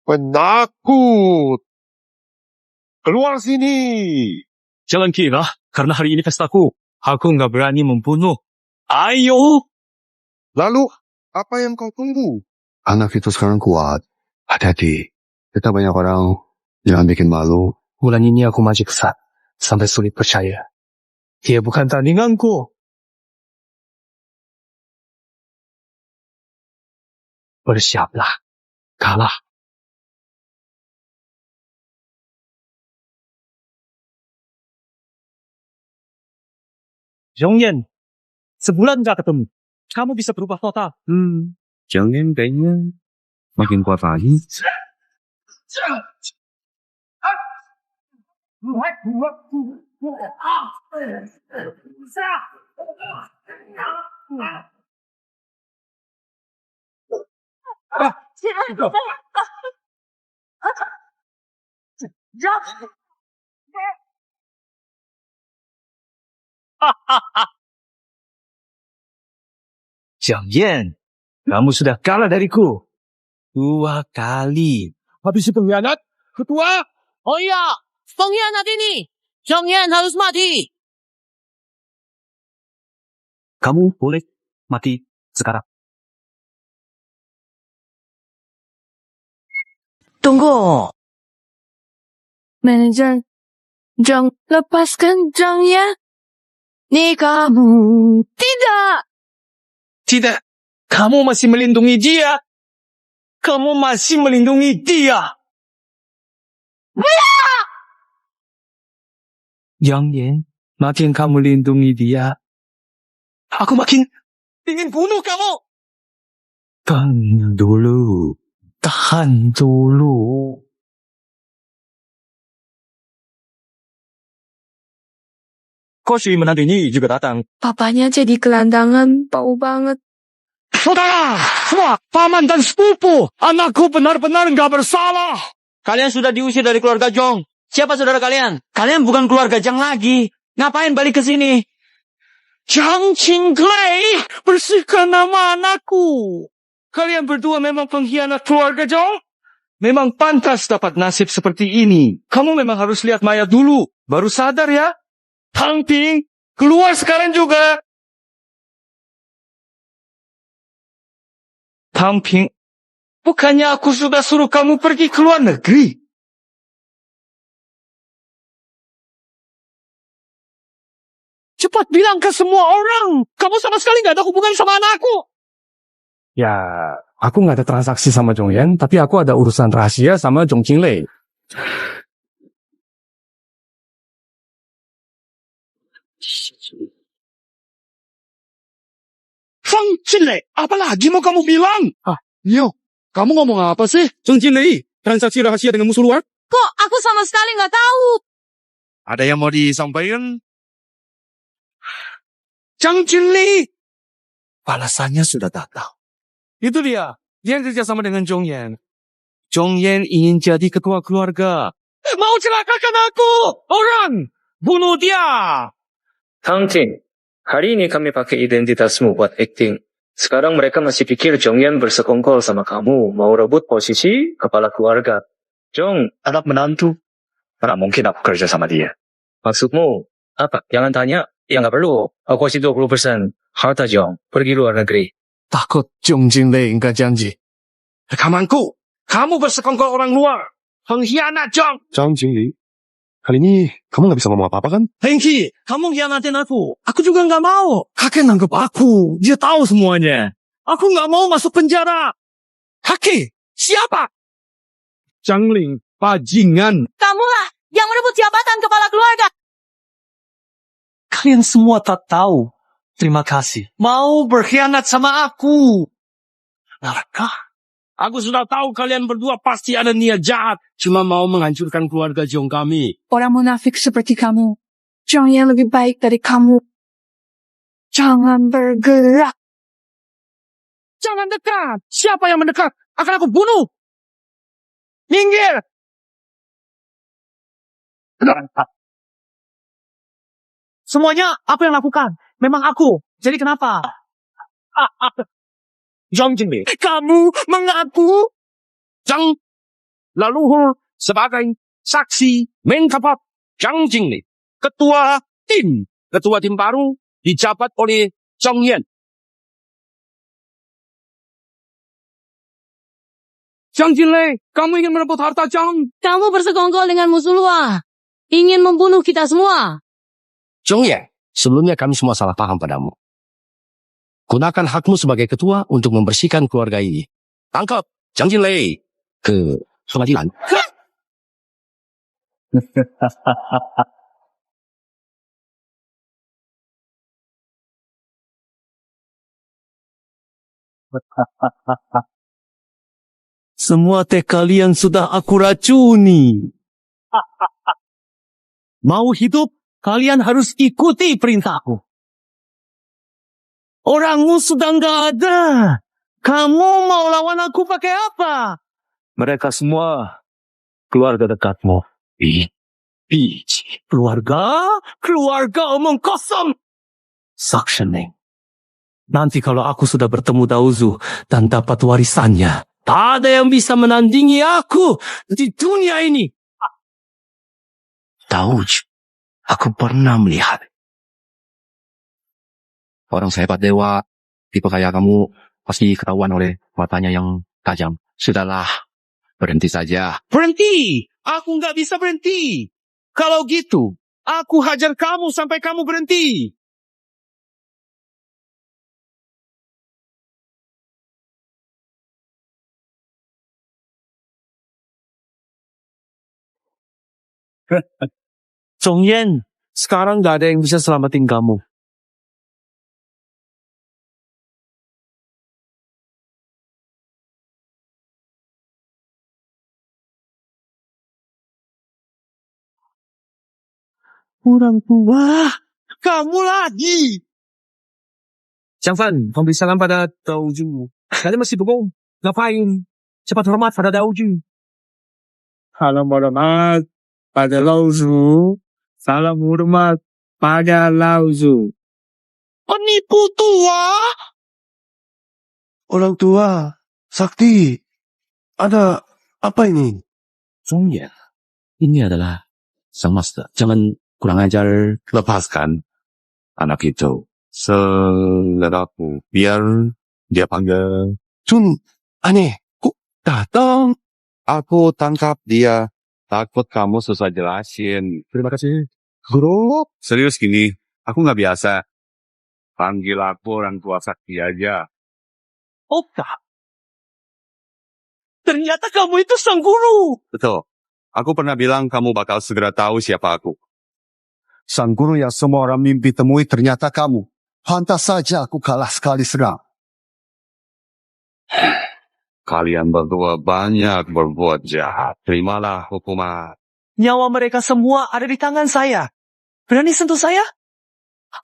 Penakut! Keluar sini! Jangan kira, karena hari ini pestaku, aku nggak berani membunuh. Ayo! Lalu, apa yang kau tunggu? Anak itu sekarang kuat. Hati-hati. Kita banyak orang yang bikin malu. Bulan ini aku maju kesat, sampai sulit percaya. Dia bukan tandinganku. Bersiaplah, kalah. Zhong Yan, sebulan nggak ketemu. Kamu bisa berubah total. Zhang Yan kayaknya makin kuat lagi. Jiang Yan, kamu sudah kalah dariku 2 kali. Habis pengkhianat, ketua. Oh iya, pengkhianat ini. Jiang Yan harus mati. Kamu boleh mati sekarang. Tunggu. Manajer, Jong, lepaskan Jong ya. Nih kamu. Tidak. Tidak, kamu masih melindungi dia. Kamu masih melindungi dia. Jiang Yan, makin kamu lindungi dia, aku makin ingin bunuh kamu. Tahan dulu. Tahan dulu. Koshi menantu ini juga datang. Papanya jadi gelandangan, bau banget. Saudara, semua paman dan sepupu, anakku benar-benar nggak bersalah. Kalian sudah diusir dari keluarga Jong. Siapa saudara kalian? Kalian bukan keluarga Jang lagi. Ngapain balik ke sini? Zhang Qinglei, bersihkan nama anakku. Kalian berdua memang pengkhianat keluarga Zhong? Memang pantas dapat nasib seperti ini. Kamu memang harus lihat Maya dulu. Baru sadar ya. Tang Ping, keluar sekarang juga. Tang Ping, bukannya aku sudah suruh kamu pergi ke luar negeri? Cepat bilang ke semua orang, kamu sama sekali nggak ada hubungan sama anakku. Ya, aku nggak ada transaksi sama Zhong Yan, tapi aku ada urusan rahasia sama Zhong Qinglei. Zhang Qinglei, apa lagi mau kamu bilang? Yo, kamu ngomong apa sih? Zhong Qinglei, transaksi rahasia dengan musuh luar? Kok aku sama sekali nggak tahu? Ada yang mau disampaikan? Zhang Qinglei. Balasannya sudah datang. Itu dia yang kerjasama dengan Zhong Yan. Zhong Yan ingin jadi ketua keluarga. Mau celakakan aku, orang. Bunuh dia. Tang Ping, hari ini kami pakai identitasmu buat acting. Sekarang mereka masih pikir Zhong Yan bersekongkol sama kamu, mau rebut posisi kepala keluarga. Zhong, anak menantu. Mana mungkin aku kerja sama dia. Maksudmu apa? Jangan tanya. Ya nggak perlu. Aku kasih 20% harta Zhong. Pergi luar negeri. Takut Zhong Qinglei nggak janji. Rekamanku, kamu bersekongkol orang luar. Pengkhianat, Zhong. Zhang Qinglei, kali ini kamu nggak bisa ngomong apa-apa kan? Hengki, kamu khianatin aku. Aku juga nggak mau. Kakek nanggep aku. Dia tahu semuanya. Aku nggak mau masuk penjara. Kakek, siapa? Zhang Ling, bajingan. Kamulah yang merebut jabatan kepala keluarga. Kalian semua tak tahu. Terima kasih. Mau berkhianat sama aku. Naraka. Aku sudah tahu kalian berdua pasti ada niat jahat. Cuma mau menghancurkan keluarga Zhong kami. Orang munafik seperti kamu. Zhong yang lebih baik dari kamu. Jangan bergerak. Jangan dekat. Siapa yang mendekat? Akan aku bunuh. Minggir. Semuanya apa yang lakukan? Memang aku. Jadi kenapa? Zhang Qinglei, kamu mengaku? Zhang Laluhur sebagai saksi mendapat Zhang Qinglei, ketua tim baru dijabat oleh Zhong Yan. Zhang Qinglei, kamu ingin merebut harta Zhang? Kamu bersekongkol dengan musuh luar. Ingin membunuh kita semua. Zhong Yan, sebelumnya kami semua salah paham padamu. Gunakan hakmu sebagai ketua untuk membersihkan keluarga ini. Tangkap Zhang Qinglei ke pengadilan. Semua teh kalian sudah aku racuni. Mau hidup, kalian harus ikuti perintahku. Orangmu sudah nggak ada. Kamu mau lawan aku pakai apa? Mereka semua keluarga dekatmu. Keluarga omong kosong. Suctioning. Nanti kalau aku sudah bertemu Daozu dan dapat warisannya, tak ada yang bisa menandingi aku di dunia ini. Daozu, aku pernah melihat. Orang sehebat dewa, tipe kayak kamu, pasti ketahuan oleh matanya yang tajam. Sudahlah, berhenti saja. Berhenti! Aku nggak bisa berhenti. Kalau gitu, aku hajar kamu sampai kamu berhenti. Zhongyan, sekarang nggak ada yang bisa selamatin kamu. Orang tua, kamu lagi. Xiangfan, memberi salam pada Daozu. Kalian masih bengong? Ngapain? Cepat hormat pada Daozu. Salam hormat pada Daozu. Salam hormat pada Daozu. Penipu tua. Orang tua, Sakti, ada apa ini? Zhongyan, ini adalah sang master. Jangan kurang ajar. Lepaskan anak itu. Saudaraku, biar dia panggil. Jun, aneh, kok datang? Aku tangkap dia. Takut kamu susah jelasin. Terima kasih. Guru, Serius gini, aku nggak biasa. Panggil aku orang tua Sakti aja. Oka, ternyata kamu itu sang guru. Betul. Aku pernah bilang kamu bakal segera tahu siapa aku. Sang guru yang semua orang mimpi temui ternyata kamu. Pantas saja aku kalah sekali serang. Kalian berdua banyak berbuat jahat. Terimalah hukuman. Nyawa mereka semua ada di tangan saya. Berani sentuh saya?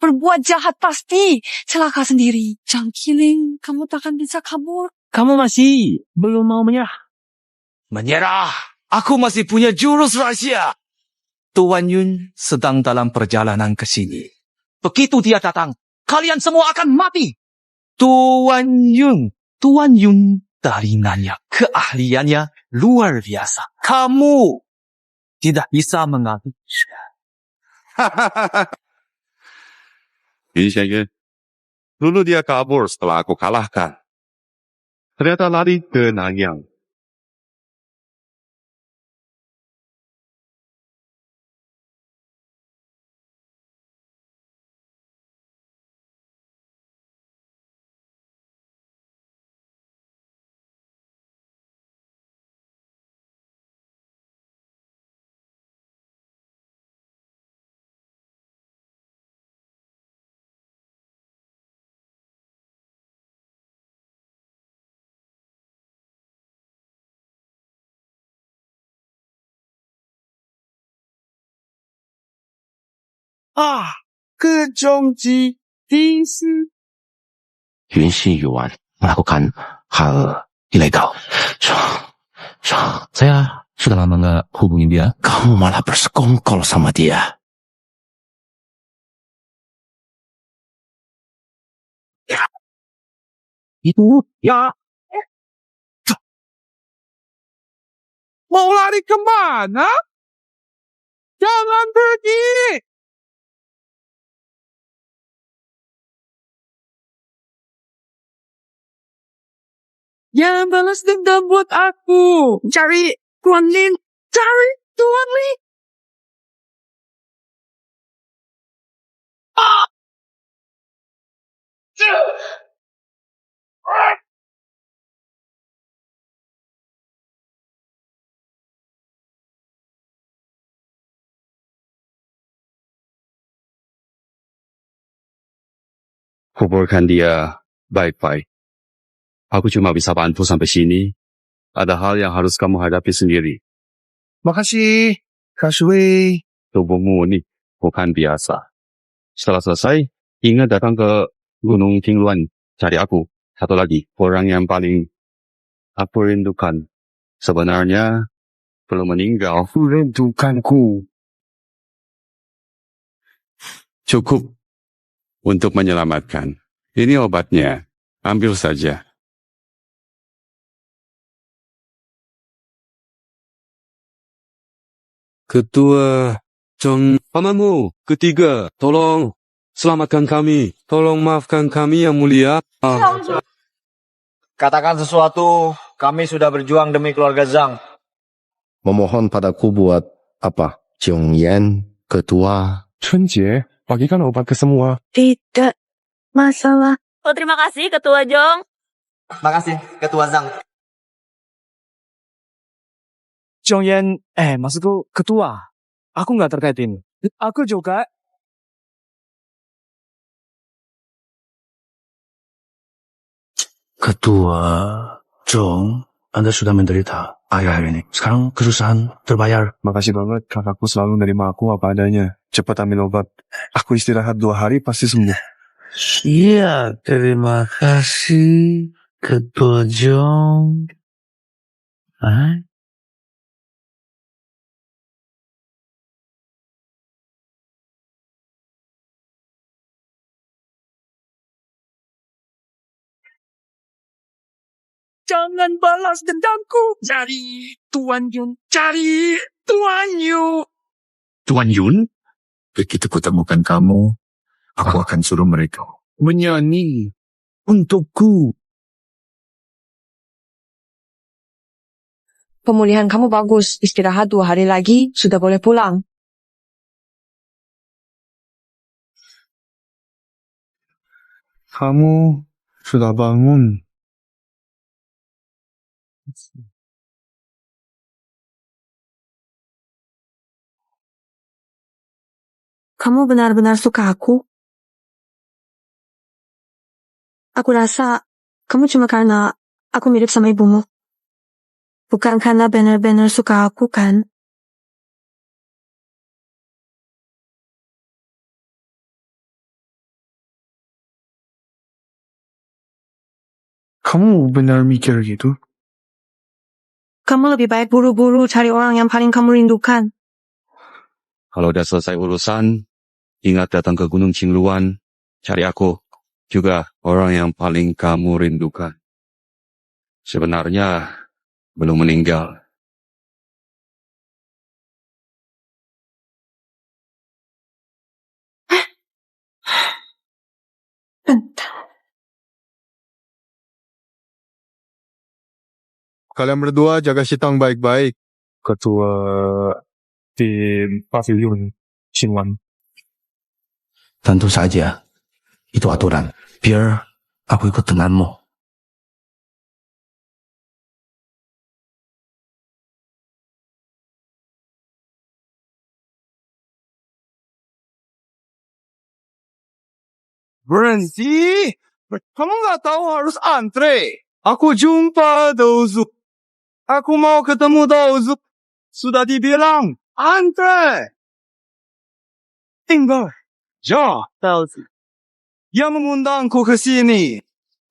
Berbuat jahat pasti. Celaka sendiri. Zhang Qiling, kamu takkan bisa kabur. Kamu masih belum mau menyerah. Menyerah. Aku masih punya jurus rahasia. Tuan Yun sedang dalam perjalanan ke sini. Begitu dia datang, kalian semua akan mati. Tuan Yun dari nanya keahliannya luar biasa. Kamu tidak bisa mengalahkan. Ini saja. Dulu dia kabur setelah aku kalahkan. Ternyata lari ke Nanyang. Ke Zhongji Disi. 允许Yuan melakukan hal ilegal. Saya sudah lama nggak hubungin dia. Kamu malah bersekongkol sama dia. Itu ya. Mau lari kemana? Jangan pergi. Jangan balas dendam buat aku. Cari Tuan Lin. Cari Tuan Lin. Kuburkan dia baik-baik. Aku cuma bisa bantu sampai sini. Ada hal yang harus kamu hadapi sendiri. Makasih, Kak Shui. Tubuhmu ini bukan biasa. Setelah selesai, ingat datang ke Gunung Tingluan. Cari aku. Satu lagi, orang yang paling aku rindukan. Sebenarnya, belum meninggal. Rindukanku. Cukup untuk menyelamatkan Ini obatnya. Ambil saja. Ketua Jong, pamanmu ketiga, tolong selamatkan kami. Tolong maafkan kami yang mulia. Katakan sesuatu, kami sudah berjuang demi keluarga Zhang. Memohon padaku buat apa? Jong Yan, ketua. Chunjie, bagikan obat ke semua. Tidak masalah. Oh, terima kasih, Ketua Jong. Makasih, Ketua Zhang. Jongyan, maksudku ketua. Aku nggak terkait ini. Aku juga. Ketua Jong, Anda sudah menderita akhir-akhir ini. Sekarang kesusahan terbayar. Makasih banget, kakakku selalu menerima aku apa adanya. Cepat ambil obat. Aku istirahat 2 hari pasti sembuh. Iya, terima kasih, Ketua Jong. Jangan balas dendamku. Cari Tuan Yun. Cari Tuan Yun. Tuan Yun, begitu kutemukan kamu, aku akan suruh mereka menyanyi untukku. Pemulihan kamu bagus. Istirahat 2 hari lagi, sudah boleh pulang. Kamu sudah bangun. Kamu benar-benar suka aku? Aku rasa kamu cuma karena aku mirip sama ibumu. Bukan karena benar-benar suka aku, kan? Kamu benar mikir gitu? Kamu lebih baik buru-buru cari orang yang paling kamu rindukan. Kalau udah selesai urusan, ingat datang ke Gunung Qingluan, cari aku. Juga orang yang paling kamu rindukan. Sebenarnya, belum meninggal. Kalian berdua jaga Shitang baik-baik. Ketua tim Pavilion Xinwan. Tentu saja, itu aturan. Biar aku ikut denganmu. Berhenti! Kamu nggak tahu harus antre. Aku jumpa Daozu. Aku mau ketemu Daozu. Sudah dibilang, antre. Tinggal. Ja, Daozu. Yang mengundangku ke sini.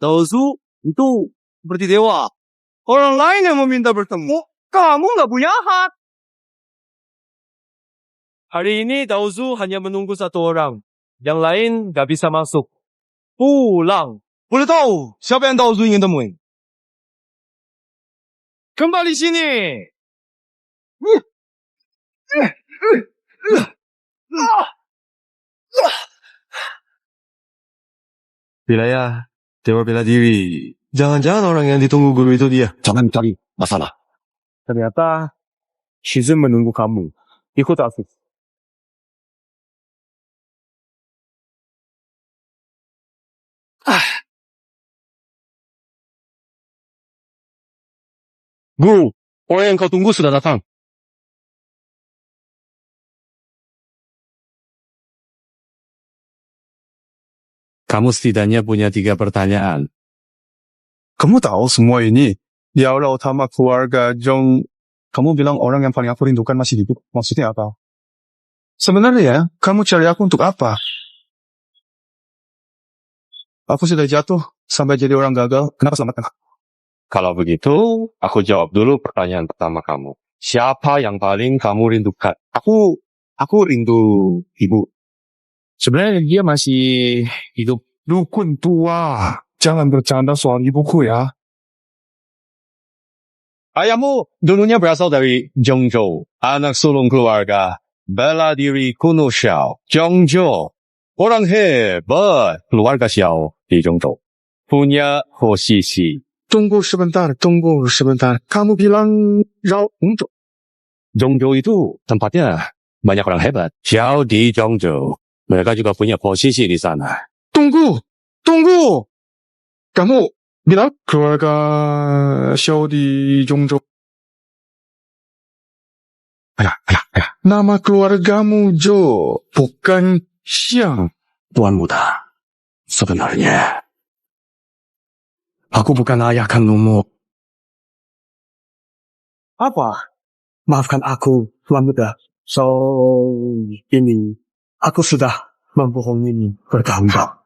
Daozu itu seperti dewa. Orang lain yang meminta bertemu, kamu nggak punya hak. Hari ini Daozu hanya menunggu 1 orang. Yang lain nggak bisa masuk. Pulang. Boleh tahu siapa yang Daozu ingin temuin? Kembali sini. Wilayah Dewa Bela Diri. Jangan-jangan orang yang ditunggu guru itu dia. Jangan cari masalah. Ternyata Shizun menunggu kamu. Ikut aku. Guru, orang yang kau tunggu sudah datang. Kamu setidaknya punya 3 pertanyaan. Kamu tahu semua ini? Di aula utama keluarga Jong, kamu bilang orang yang paling aku rindukan masih hidup. Maksudnya apa? Sebenarnya, kamu cari aku untuk apa? Aku sudah jatuh sampai jadi orang gagal. Kenapa selamatkan aku? Kalau begitu, aku jawab dulu pertanyaan pertama kamu. Siapa yang paling kamu rindukan? Aku rindu ibu. Sebenarnya dia masih hidup dukun tua. Jangan bercanda soal ibuku ya. Ayahmu dulunya berasal dari Zhongzhou, anak sulung keluarga bela diri kuno Xiao, Zhongzhou. Orang hebat, keluarga Xiao di Zhongzhou. Punya posisi. Tunggu sebentar. Kamu bilang Zhongzhou. Zhongzhou itu tempatnya banyak orang hebat. Xiao di Zhongzhou. Mereka juga punya posisi di sana. Tunggu. Kamu bilang keluarga Xiao di Zhongzhou. Ayah. Nama keluargamu Jo, bukan Xiang. Tuan Muda, sebenarnya aku bukan ayah kandungmu. Apa? Maafkan aku, Tuan Muda. Ini aku sudah membohongi bertahun-tahun.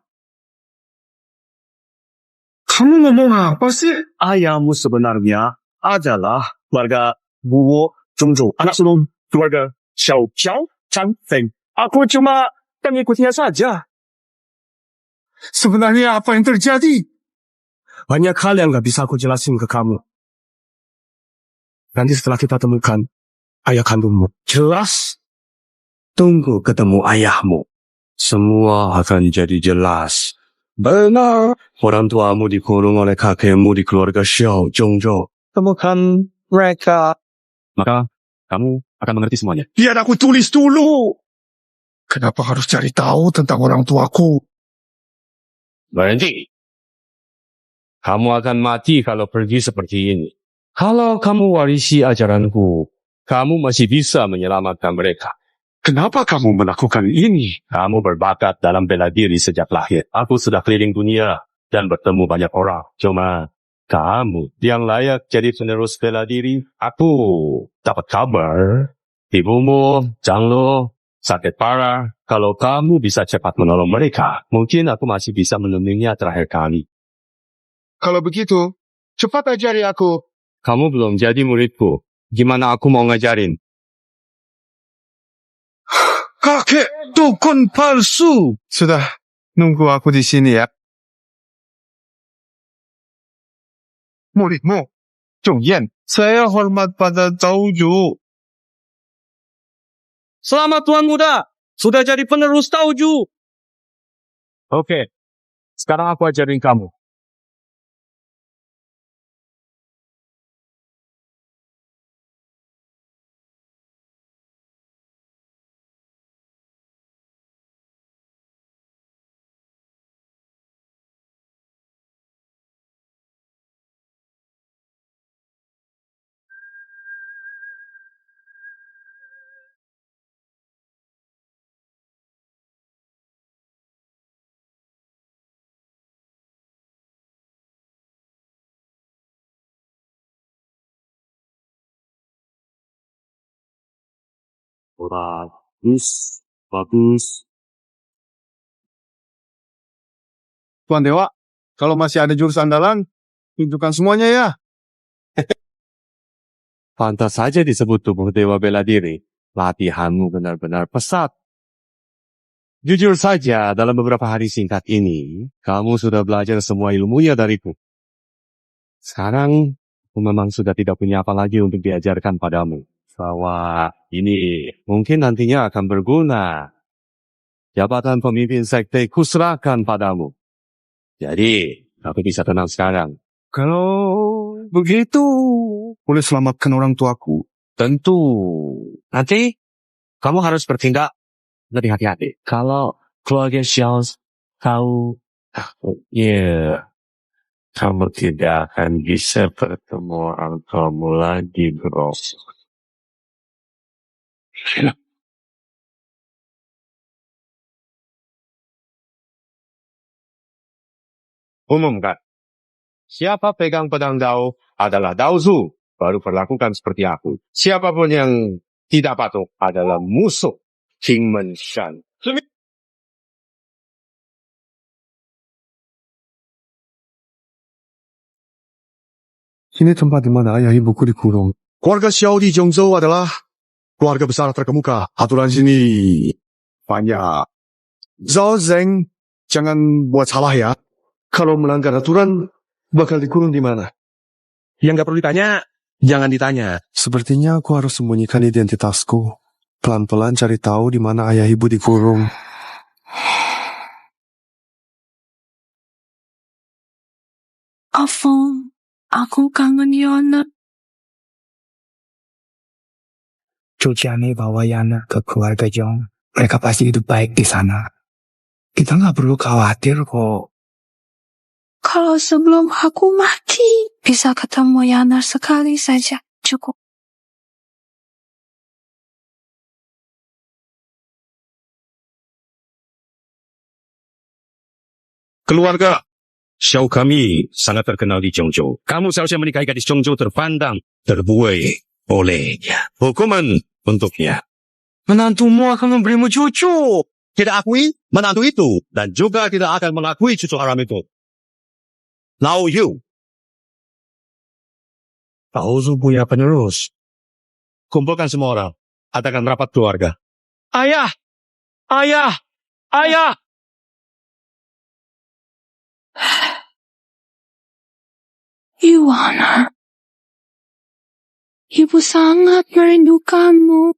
Kamu ngomong apa sih? Ayahmu sebenarnya adalah warga Guo Zhongzhou, anak sulung keluarga Xiao Chan Feng. Aku cuma pengikutnya saja. Sebenarnya apa yang terjadi? Banyak hal yang gak bisa aku jelasin ke kamu. Nanti setelah kita temukan ayah kandungmu. Jelas? Tunggu ketemu ayahmu. Semua akan jadi jelas. Benar. Orang tuamu dikurung oleh kakekmu di keluarga Xiao Zhongzhou. Temukan mereka. Maka kamu akan mengerti semuanya. Biar aku tulis dulu. Kenapa harus cari tahu tentang orang tuaku? Berhenti. Kamu akan mati kalau pergi seperti ini. Kalau kamu warisi ajaranku, kamu masih bisa menyelamatkan mereka. Kenapa kamu melakukan ini? Kamu berbakat dalam bela diri sejak lahir. Aku sudah keliling dunia dan bertemu banyak orang. Cuma kamu yang layak jadi penerus bela diri. Aku dapat kabar ibumu, Zhanglo, sakit parah. Kalau kamu bisa cepat menolong mereka, mungkin aku masih bisa menemuinya terakhir kali. Kalau begitu, cepat ajari aku. Kamu belum jadi muridku. Gimana aku mau ngajarin? Kakek dukun palsu. Sudah, nunggu aku di sini ya. Muridmu, Zhongyan, saya hormat pada Taoju. Selamat Tuan Muda, sudah jadi penerus Taoju. Oke, sekarang aku ajarin kamu. Bagus. Tuan Dewa, kalau masih ada jurus andalan, tunjukkan semuanya ya. Pantas saja disebut tubuh dewa bela diri. Latihanmu benar-benar pesat. Jujur saja, dalam beberapa hari singkat ini, kamu sudah belajar semua ilmunya dariku. Sekarang, aku memang sudah tidak punya apa lagi untuk diajarkan padamu. Bahwa ini mungkin nantinya akan berguna. Jabatan pemimpin sekte kuserahkan padamu. Jadi, aku bisa tenang sekarang. Kalau begitu, boleh selamatkan orang tuaku. Tentu. Nanti, kamu harus bertindak lebih hati-hati. Kalau keluarga Xiao tahu, kamu tidak akan bisa bertemu orang tuamu lagi, bro. Umumkan. Siapa pegang pedang Dao adalah Daozu. Baru perlakukan seperti aku. Siapapun yang tidak patuh adalah musuh King Menshan. Ini tempat di mana ayah ibuku dikurung. Keluarga Xiao di Zhongzhou adalah keluarga besar terkemuka. Aturan sini banyak. Zhao Zeng jangan buat salah ya. Kalau melanggar aturan, bakal dikurung di mana? Yang nggak perlu ditanya, jangan ditanya. Sepertinya aku harus sembunyikan identitasku. Pelan-pelan cari tahu di mana ayah ibu dikurung. Afong, aku kangen Yana. Cuciane bawa Yana ke keluarga Jong. Mereka pasti hidup baik di sana. Kita nggak perlu khawatir kok. Kalau sebelum aku mati, bisa ketemu Yana sekali saja. Cukup. Keluarga, Xiao kami sangat terkenal di Zhongzhou. Kamu seharusnya menikahi gadis Zhongzhou terpandang, terbuai olehnya. Hukuman untuknya. Menantumu akan memberimu cucu. Tidak akui menantu itu dan juga tidak akan mengakui cucu haram itu. Lao Yu. Pauzu punya penerus. Kumpulkan semua orang. Adakan rapat keluarga. Ayah! Ayah! Ayah! Yuana, ibu sangat merindukanmu.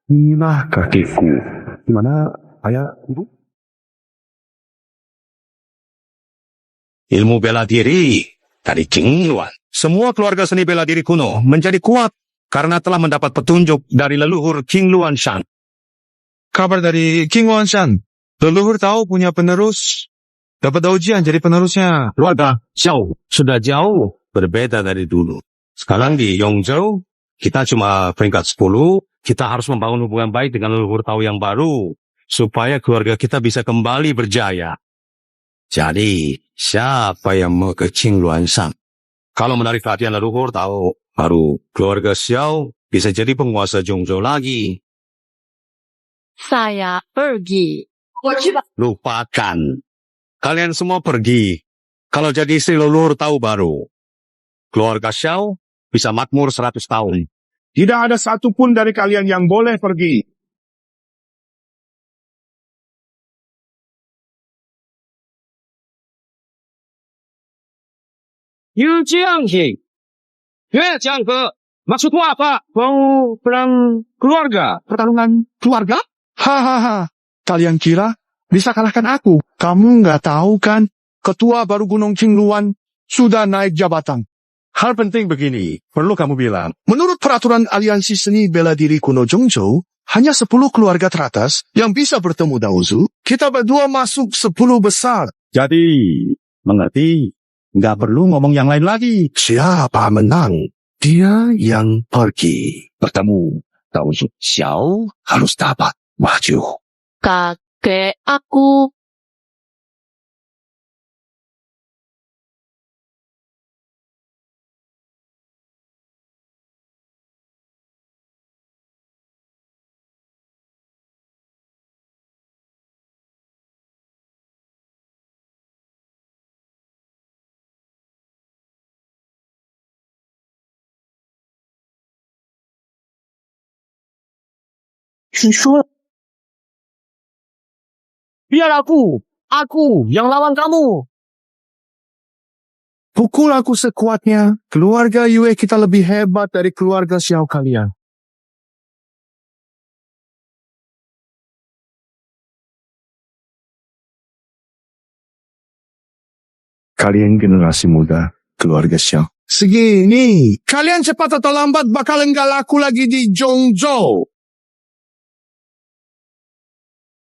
Inilah kakiku. Di mana ayah ibu? Ilmu bela diri dari Qingluan. Semua keluarga seni bela diri kuno menjadi kuat karena telah mendapat petunjuk dari leluhur Qingluan Shan. Kabar dari King Wan Shan. Leluhur tahu punya penerus. Dapat ujian jadi penerusnya. Keluarga Xiao sudah jauh berbeda dari dulu. Sekarang di Yongzhou, kita cuma peringkat 10. Kita harus membangun hubungan baik dengan leluhur Tao yang baru, supaya keluarga kita bisa kembali berjaya. Jadi, siapa yang mau ke Qingluan Shan? Kalau menarik perhatian leluhur Tao, baru keluarga Xiao bisa jadi penguasa Zhongzhou lagi. Saya pergi. Lupakan. Kalian semua pergi. Kalau jadi istri leluhur Tao baru, keluarga Xiao bisa makmur 100 tahun. Tidak ada satupun dari kalian yang boleh pergi. Yu Jiangxing. Yue Jianghe. Maksudmu apa? Mau perang keluarga? Pertarungan keluarga? Hahaha. Kalian kira bisa kalahkan aku? Kamu nggak tahu kan? Ketua baru Gunung Qingluan sudah naik jabatan. Hal penting begini, perlu kamu bilang. Menurut peraturan Aliansi Seni Bela Diri Kuno Zhongzhou, hanya 10 keluarga teratas yang bisa bertemu Daozu. Kita berdua masuk 10 besar. Jadi, mengerti? Nggak perlu ngomong yang lain lagi. Siapa menang? Dia yang pergi. Bertemu Daozu Xiao harus dapat maju. Kakek aku. Biar aku yang lawan kamu. Pukul aku sekuatnya. Keluarga Yue kita lebih hebat dari keluarga Xiao kalian. Kalian generasi muda, keluarga Xiao. Segini, kalian cepat atau lambat bakal nggak laku lagi di Zhongzhou.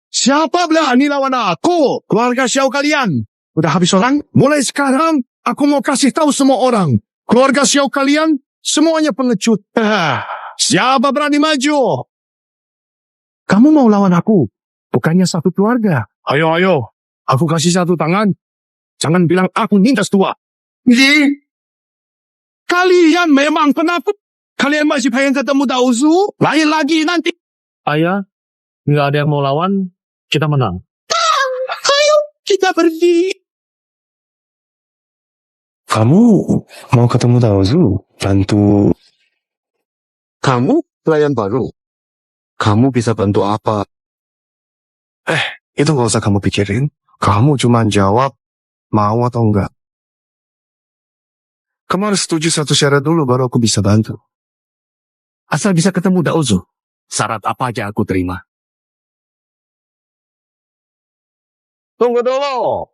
Siapa berani lawan aku? Keluarga Xiao kalian. Udah habis orang? Mulai sekarang, aku mau kasih tahu semua orang. Keluarga Xiao kalian, semuanya pengecut. Siapa berani maju? Kamu mau lawan aku? Bukannya satu keluarga. Ayo. Aku kasih satu tangan. Jangan bilang aku nindas tua. Kalian memang penakut. Kalian masih pengen ketemu Daozu? Lain lagi nanti. Ayah, nggak ada yang mau lawan, kita menang. Ayo, kita pergi. Kamu mau ketemu Daozu? Bantu. Kamu pelayan baru. Kamu bisa bantu apa? Itu nggak usah kamu pikirin. Kamu cuma jawab mau atau enggak. Kamu harus setuju satu syarat dulu baru aku bisa bantu. Asal bisa ketemu Daozu. Syarat apa aja aku terima. Tunggu dulu.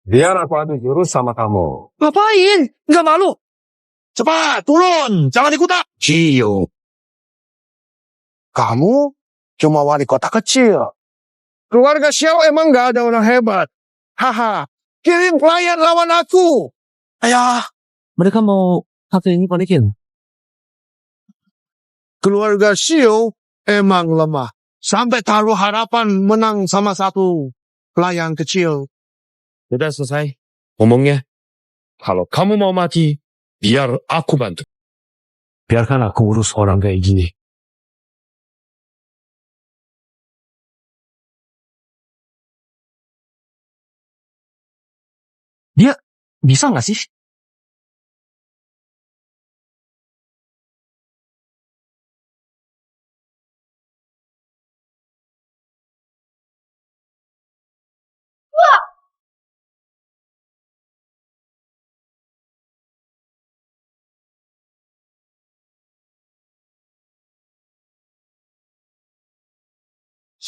Biar aku adu jurus sama kamu. Ngapain? Nggak malu? Cepat, turun. Jangan ikut aku. Cio. Kamu cuma wali kota kecil. Keluarga Xiao emang nggak ada orang hebat. Haha, kirim pelayan lawan aku. Ayah, mereka mau HP ini balikin. Keluarga Xiao emang lemah. Sampai taruh harapan menang sama satu pelayan kecil. Sudah selesai ngomongnya. Kalau kamu mau mati, biar aku bantu. Biarkan aku urus orang kayak gini. Dia bisa nggak sih?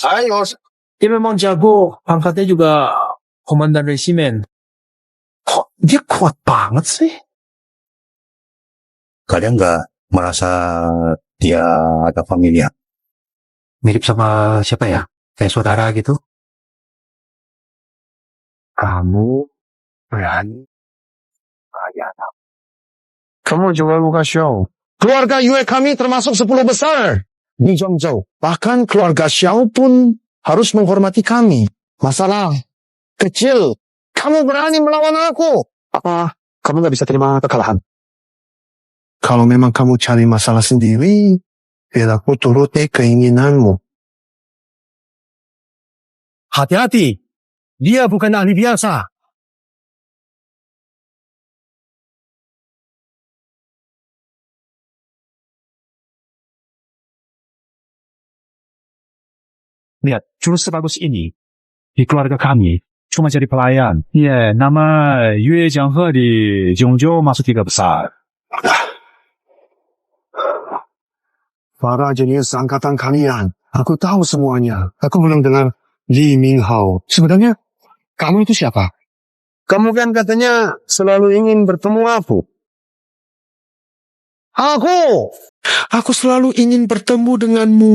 Ayo, Dia memang jago. Pangkatnya juga komandan resimen. Kok dia kuat banget sih? Kalian nggak merasa dia agak familiar? Mirip sama siapa ya? Kayak saudara gitu? kamu berani. Kamu juga bukan Xiao. Keluarga Yue kami termasuk 10 besar di Zhongzhou. Bahkan keluarga Xiao pun harus menghormati kami. Masalah kecil. Kamu berani melawan aku. Apa kamu nggak bisa terima kekalahan? Kalau memang kamu cari masalah sendiri, biar aku turuti keinginanmu. Hati-hati. Dia bukan ahli biasa. Lihat, jurus sebagus ini di keluarga kami cuma jadi pelayan. Ya, nama Yue Jianghe di Zhongzhou masuk 3 besar. Para jenius angkatan kalian, aku tahu semuanya. Aku belum dengar Li Minghao. Sebenarnya, kamu itu siapa? Kamu kan katanya selalu ingin bertemu aku. Aku selalu ingin bertemu denganmu.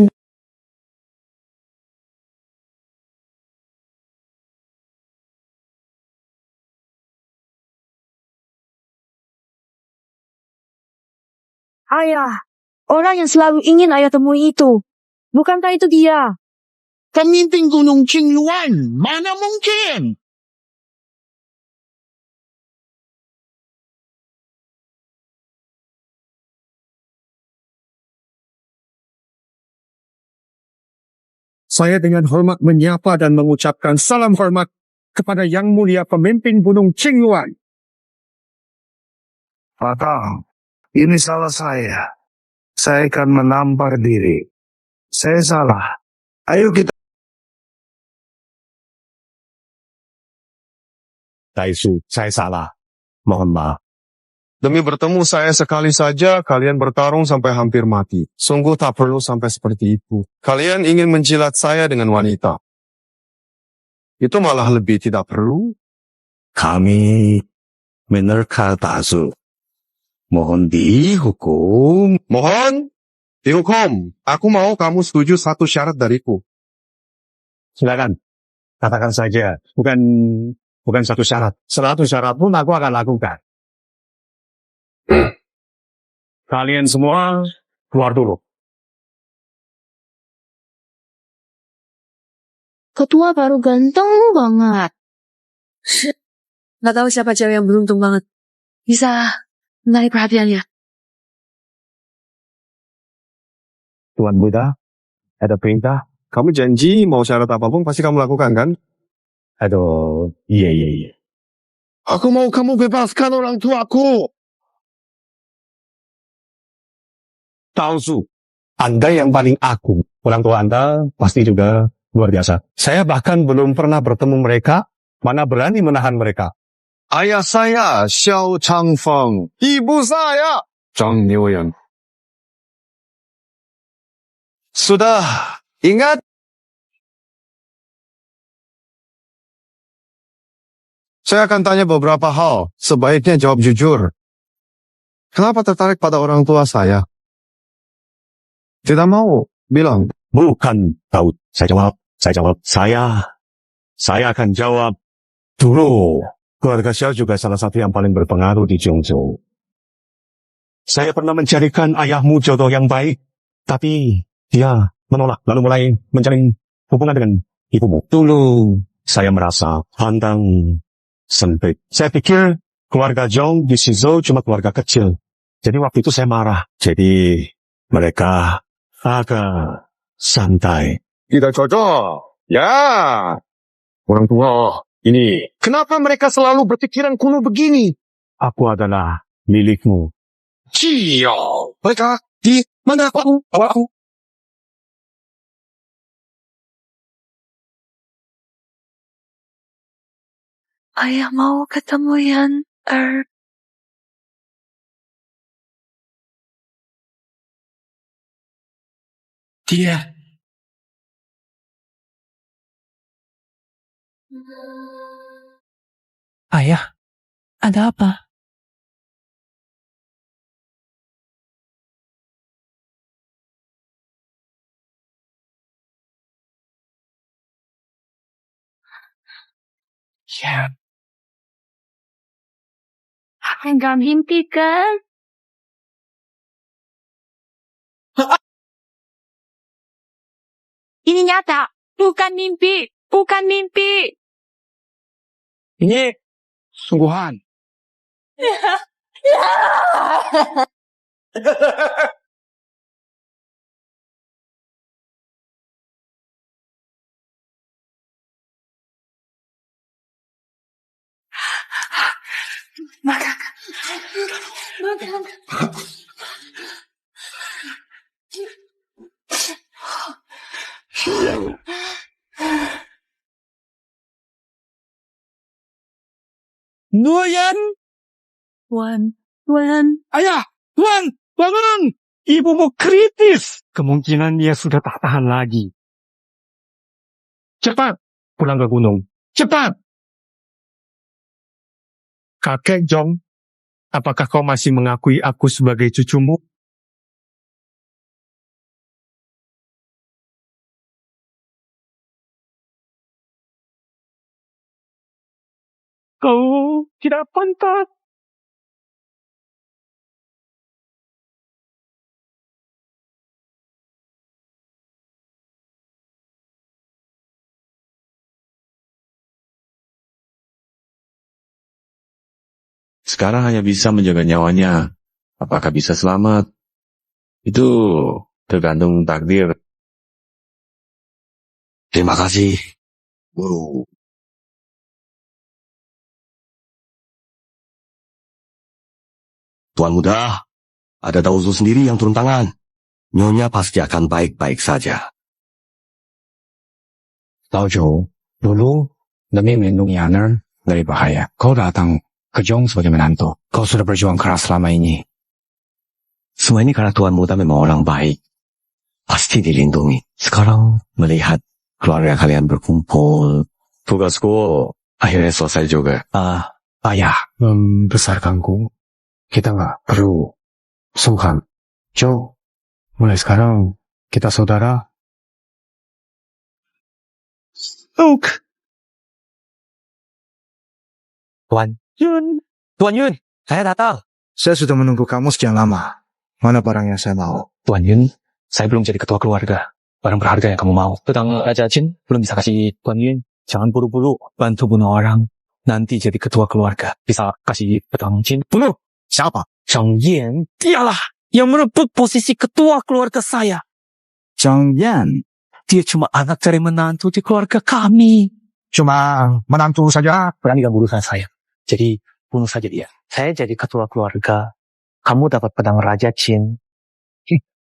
Ayah, orang yang selalu ingin ayah temui itu. Bukankah itu dia? Pemimpin Gunung Qingyuan, mana mungkin? Saya dengan hormat menyapa dan mengucapkan salam hormat kepada Yang Mulia Pemimpin Gunung Qingyuan. Patang, ini salah saya. Saya akan menampar diri. Saya salah. Ayo kita. Taisu, saya salah. Mohon maaf. Demi bertemu saya sekali saja, kalian bertarung sampai hampir mati. Sungguh tak perlu sampai seperti itu. Kalian ingin menjilat saya dengan wanita. Itu malah lebih tidak perlu. Kami menerka Dazu. Mohon dihukum. Mohon dihukum. Aku mau kamu setuju satu syarat dariku. Silakan. Katakan saja. Bukan satu syarat. 100 syarat pun aku akan lakukan. Kalian semua keluar dulu. Ketua baru ganteng banget. Nggak tahu siapa cewek yang beruntung banget. Bisa menarik perhatiannya. Tuan Buddha, ada perintah. Kamu janji mau syarat apapun pasti kamu lakukan kan? Aduh, iya. Aku mau kamu bebaskan orang tuaku. Tahu Su, Anda yang paling agung. Orang tua Anda pasti juga luar biasa. Saya bahkan belum pernah bertemu mereka, mana berani menahan mereka. Ayah saya, Xiao Changfeng. Ibu saya, Zhang Niuyan. Sudah, ingat? Saya akan tanya beberapa hal. Sebaiknya jawab jujur. Kenapa tertarik pada orang tua saya? Tidak mau bilang. Bukan, Daud. Saya jawab. Saya akan jawab. Dulu, keluarga Xiao juga salah satu yang paling berpengaruh di Zhongzhou. Saya pernah mencarikan ayahmu jodoh yang baik, tapi dia menolak, lalu mulai mencari hubungan dengan ibumu. Dulu, saya merasa pandang sempit. Saya pikir keluarga Zhong di Shizhou cuma keluarga kecil. Jadi waktu itu saya marah. Jadi mereka agak santai. Tidak cocok. Ya. Orang tua ini. Kenapa mereka selalu berpikiran kuno begini? Aku adalah milikmu. Ciao. Mereka di mana aku? Bawa aku. Ayah mau ketemu Yan. Dia. Ayah, ada apa? Ya. Enggak mimpi kan? Ini nyata, bukan mimpi, bukan mimpi. Ini sungguhan. Makan. Nuyan! Tuan. Ayah! Tuan! Bangun! Ibumu kritis! Kemungkinan dia sudah tak tahan lagi. Cepat! Pulang ke gunung. Cepat! Kakek Zhong, apakah kau masih mengakui aku sebagai cucumu? Kau tidak pantas. Sekarang hanya bisa menjaga nyawanya. Apakah bisa selamat? Itu tergantung takdir. Terima kasih, Guru. Tuan Muda, ada Daozu sendiri yang turun tangan. Nyonya pasti akan baik-baik saja. Daozu, dulu demi melindungi Yaner dari bahaya, kau datang ke Zhong sebagai menantu. Kau sudah berjuang keras selama ini. Semua ini karena Tuan Muda memang orang baik. Pasti dilindungi. Sekarang melihat keluarga kalian berkumpul, tugasku akhirnya selesai juga. Ayah membesarkanku. Kita nggak perlu sungkan. Jo, mulai sekarang kita saudara. Tuan Yun, saya datang. Saya sudah menunggu kamu sekian lama. Mana barang yang saya mau? Tuan Yun, saya belum jadi ketua keluarga. Barang berharga yang kamu mau. Pedang Raja Jin belum bisa kasih Tuan Yun. Jangan buru-buru bantu bunuh orang. Nanti jadi ketua keluarga. Bisa kasih pedang Jin. Bunuh! Siapa? Zhang Yan. Dialah yang merebut posisi ketua keluarga saya. Zhang Yan. Dia cuma anak dari menantu di keluarga kami. Cuma menantu saja. Berani gak urusan saya. Jadi bunuh saja dia. Saya jadi ketua keluarga. Kamu dapat pedang Raja Chin.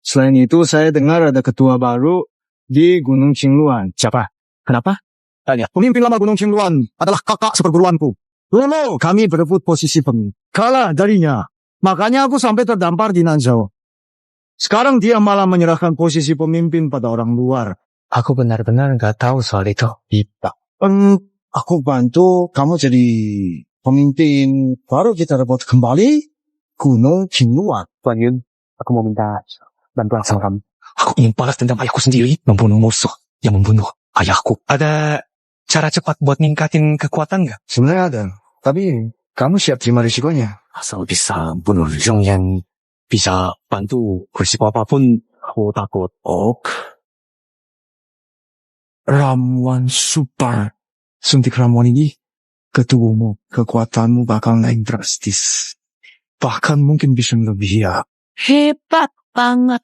Selain itu, saya dengar ada ketua baru di Gunung Qingluan. Siapa? Kenapa? Tanya. Pemimpin lama Gunung Qingluan adalah kakak seperguruanku. Dulu kami berebut posisi pemimpin. Kalah darinya. Makanya aku sampai terdampar di Nanzhou. Sekarang dia malah menyerahkan posisi pemimpin pada orang luar. Aku benar-benar nggak tahu soal itu. Iya. Aku bantu kamu jadi pemimpin. Baru kita rebut kembali Gunung Qingluan. Tuan Yun, aku mau minta bantuan sama kamu. Aku ingin balas dendam ayahku sendiri membunuh musuh yang membunuh ayahku. Ada cara cepat buat ningkatin kekuatan nggak? Sebenarnya ada. Tapi kamu siap terima risikonya. Asal bisa bunuh Zhongyan, bisa bantu risiko apapun, aku takut. Ramuan super. Suntik ramuan ini ke tubuhmu, kekuatanmu bakal naik drastis. Bahkan mungkin bisa lebih. Hebat banget.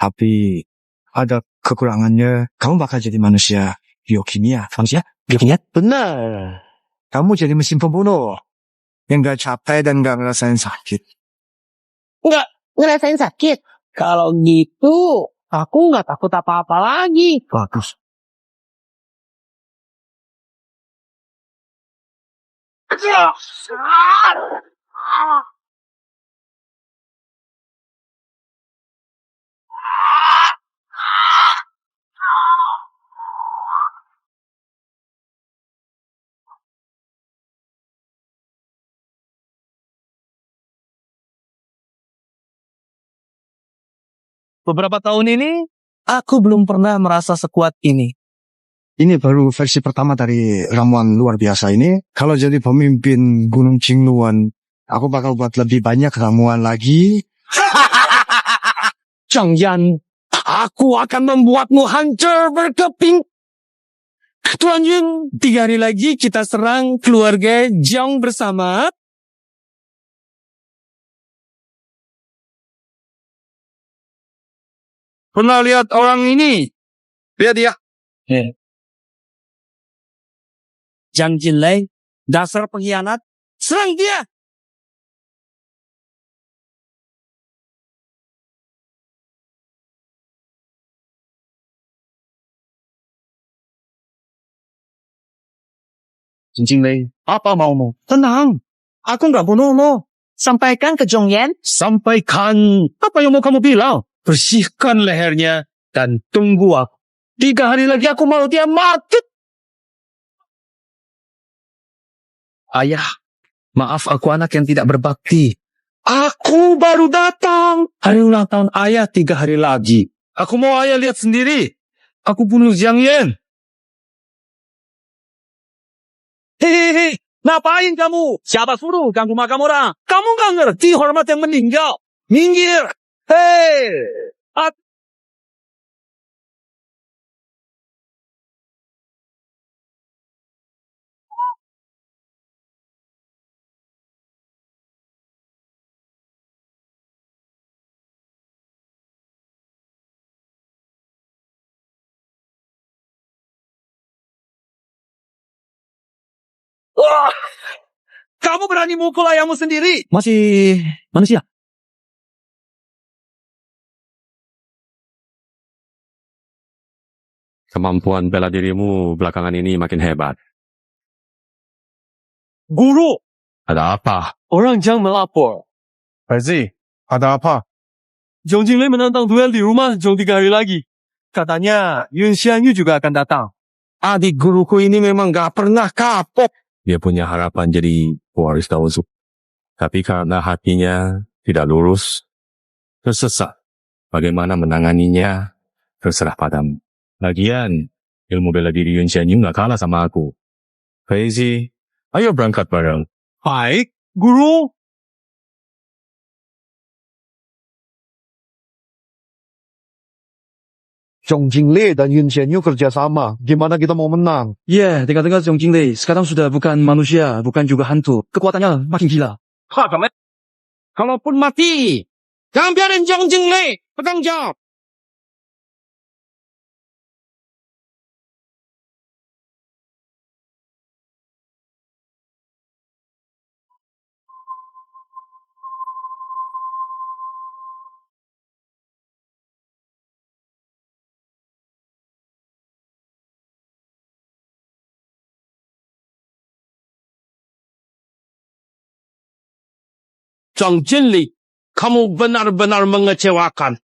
Tapi ada kekurangannya. Kamu bakal jadi manusia biokimia. Manusia biokimia? Benar. Kamu jadi mesin pembunuh yang gak capek dan gak ngerasain sakit. Nggak ngerasain sakit. Kalau gitu, aku nggak takut apa-apa lagi. Bagus. Beberapa tahun ini, aku belum pernah merasa sekuat ini. Ini baru versi pertama dari ramuan luar biasa ini. Kalau jadi pemimpin Gunung Qingluan, aku bakal buat lebih banyak ramuan lagi. Zhang Yan, aku akan membuatmu hancur berkeping. Tuan Yun, 3 hari lagi kita serang keluarga Zhang bersama. Pernah lihat orang ini? Lihat dia. Zhang Jinlei, dasar pengkhianat, serang dia. Zhang Jinlei, Apa maumu? Tenang, aku nggak bunuhmu. Sampaikan ke Zhongyan. Sampaikan apa yang mau kamu bilang. Bersihkan lehernya dan tunggu aku. 3 hari lagi aku mau dia mati. Ayah, maaf aku anak yang tidak berbakti. Aku baru datang. Hari ulang tahun ayah 3 hari lagi. Aku mau ayah lihat sendiri. Aku bunuh Zhang Yan. Hehehe, ngapain kamu? Siapa suruh ganggu makam orang? Kamu nggak ngerti hormat yang meninggal. Minggir. Hei. Wah, kamu berani mukul ayahmu sendiri? Masih manusia? Kemampuan bela dirimu belakangan ini makin hebat. Guru, Ada apa? Orang Zhang melapor. Perzi, ada apa? Zhong Jinglei menantang duel di rumah Zhong 3 hari lagi. Katanya Yun Xianyu juga akan datang. Adik guruku ini memang gak pernah kapok. Dia punya harapan jadi pewaris Daozu. Tapi karena hatinya tidak lurus, tersesat. Bagaimana menanganinya, terserah padamu. Lagian, ilmu bela diri Yun Xianyu gak kalah sama aku. Feizi, ayo berangkat bareng. Baik, Guru. Zhong Jinglei dan Yun Xianyu kerjasama. Gimana kita mau menang? Dengar-dengar Zhong Jinglei sekarang sudah bukan manusia, bukan juga hantu. Kekuatannya makin gila. Kalaupun mati, jangan biarin Zhang Jinglei bertanggung jawab. Zhang Jinli, kamu benar-benar mengecewakan.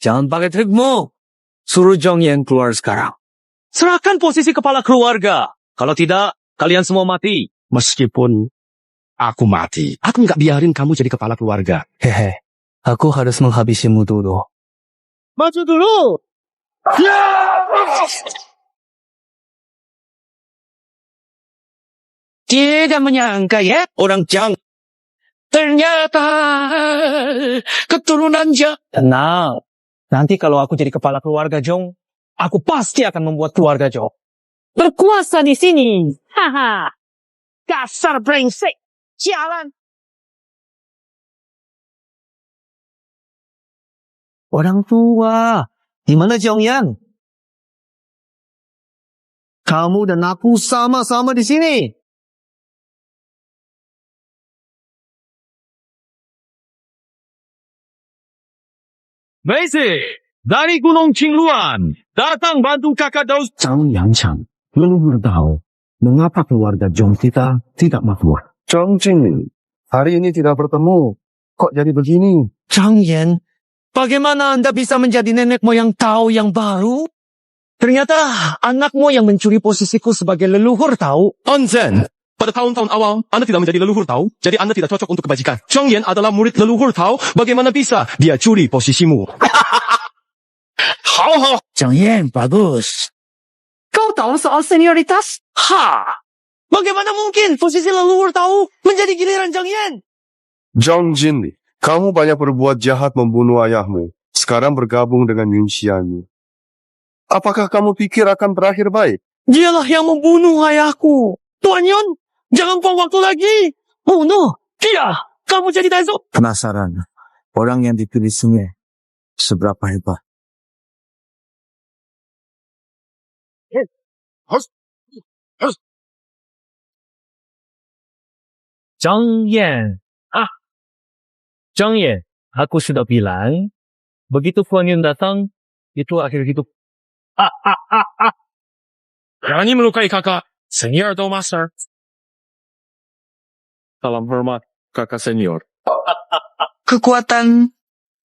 Jangan pakai trikmu. Suruh Zhong Yan keluar sekarang. Serahkan posisi kepala keluarga. Kalau tidak, kalian semua mati. Meskipun aku mati, aku nggak biarin kamu jadi kepala keluarga. Hehe, aku harus menghabisimu dulu. Maju dulu. Tidak menyangka ya, orang Zhang. Ternyata keturunan Zhang. Tenang. Nanti kalau aku jadi kepala keluarga Zhong, aku pasti akan membuat keluarga Zhong Berkuasa di sini. Haha. Dasar brengsek. Jalan. Orang tua, di mana Zhong Yan? Kamu dan aku sama-sama di sini. Maize, dari Gunung Qingluan, datang bantu kakak Daus. Zhang Yangchang, leluhur tahu mengapa keluarga Zhong kita tidak makmur. Zhang Jinli, hari ini tidak bertemu. Kok jadi begini? Zhang Yan, bagaimana Anda bisa menjadi nenek moyang Tao yang baru? Ternyata anakmu yang mencuri posisiku sebagai leluhur Tao. Onzen, pada tahun-tahun awal, Anda tidak menjadi leluhur Tao, jadi Anda tidak cocok untuk kebajikan. Zhong Yan adalah murid leluhur Tao, bagaimana bisa dia curi posisimu? Hao. Zhang Yan, bagus. Kau tahu soal senioritas? Ha! Bagaimana mungkin posisi leluhur Tao menjadi giliran Zhang Yan? Zhang Jinli, kamu banyak berbuat jahat membunuh ayahmu. Sekarang bergabung dengan Yun Xianyu. Apakah kamu pikir akan berakhir baik? Dialah yang membunuh ayahku. Tuan Yun, jangan buang waktu lagi. Bunuh dia. Kamu jadi Daiso. Penasaran, orang yang dipilih sungai seberapa hebat? Zhang Yan. Zhang Yan, aku sudah bilang, begitu Kuan Yin datang, itu akhir hidup. Berani melukai kakak, senior atau master? Salam hormat, kakak senior. Kekuatan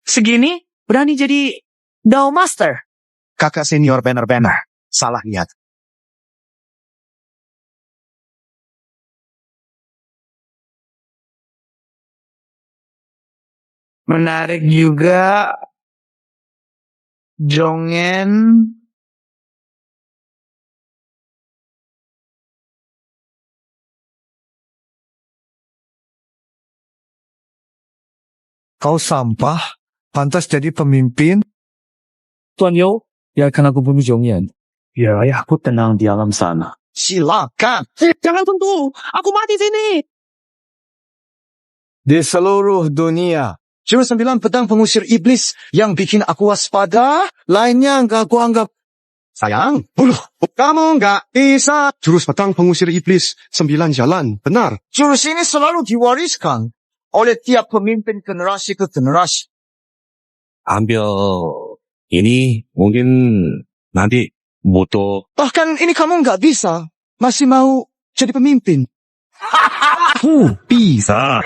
segini berani jadi Dao Master. Kakak senior benar-benar. Salah lihat. Menarik juga. Zhong Yan. Kau sampah, pantas jadi pemimpin. Tuan Yo, biarkan aku bunuh Zhong Yan. Biar ayahku tenang di alam sana. Silakan. Jangan tentu. Aku mati sini. Di seluruh dunia, cuma 9 pedang pengusir iblis yang bikin aku waspada. Lainnya nggak aku anggap. Sayang, kamu nggak bisa. Jurus pedang pengusir iblis, 9 jalan, benar. Jurus ini selalu diwariskan oleh tiap pemimpin generasi ke generasi. Ambil ini mungkin nanti butuh. Bahkan ini kamu nggak bisa. Masih mau jadi pemimpin. Bisa.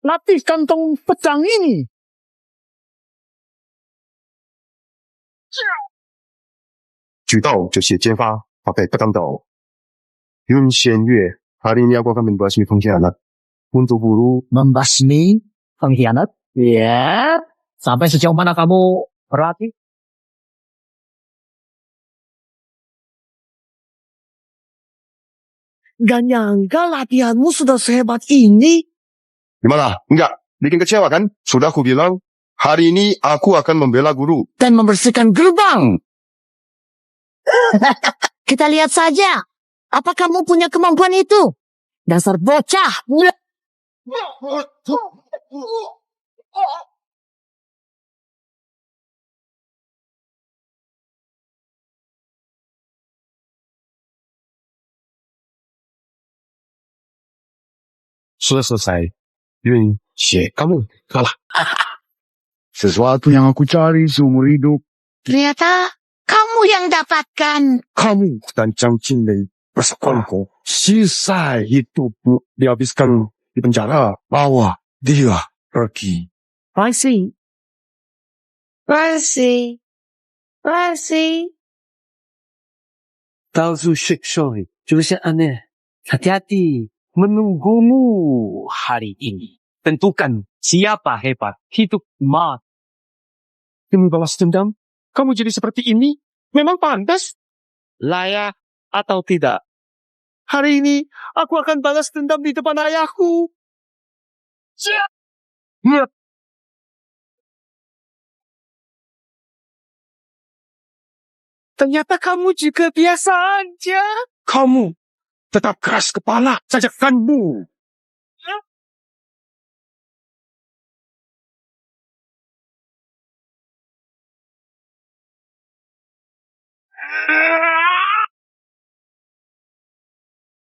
Latih kantong pedang ini. 举刀就写剑法，发给不当刀。Yun Xianyu, hari ini aku akan membasmi pengkhianat. Untuk buru. Membasmi pengkhianat? Ya. Sampai sejauh mana kamu berlatih? Gak nyangka latihanmu sudah sehebat ini. Gimana? Enggak. Bikin kecewa kan? Sudah aku bilang, hari ini aku akan membela guru. Dan membersihkan gerbang. Kita lihat saja. Apa kamu punya kemampuan itu? Dasar bocah. Sudah selesai. Yun Xie, kamu kalah. Sesuatu yang aku cari seumur hidup. Ternyata kamu yang dapatkan. Kamu dan Zhang Jinlei bersekongkol. Sisa hidupmu dihabiskan di penjara. Bawa dia pergi. I see. Tahu Shikshoi, jurusan aneh. Hati-hati menunggumu hari ini. Tentukan siapa hebat, hidup mati. Demi balas dendam, kamu jadi seperti ini? Memang pantas? Layak atau tidak? Hari ini, aku akan balas dendam di depan ayahku. Ternyata kamu juga biasa aja. Kamu tetap keras kepala, sajakanmu.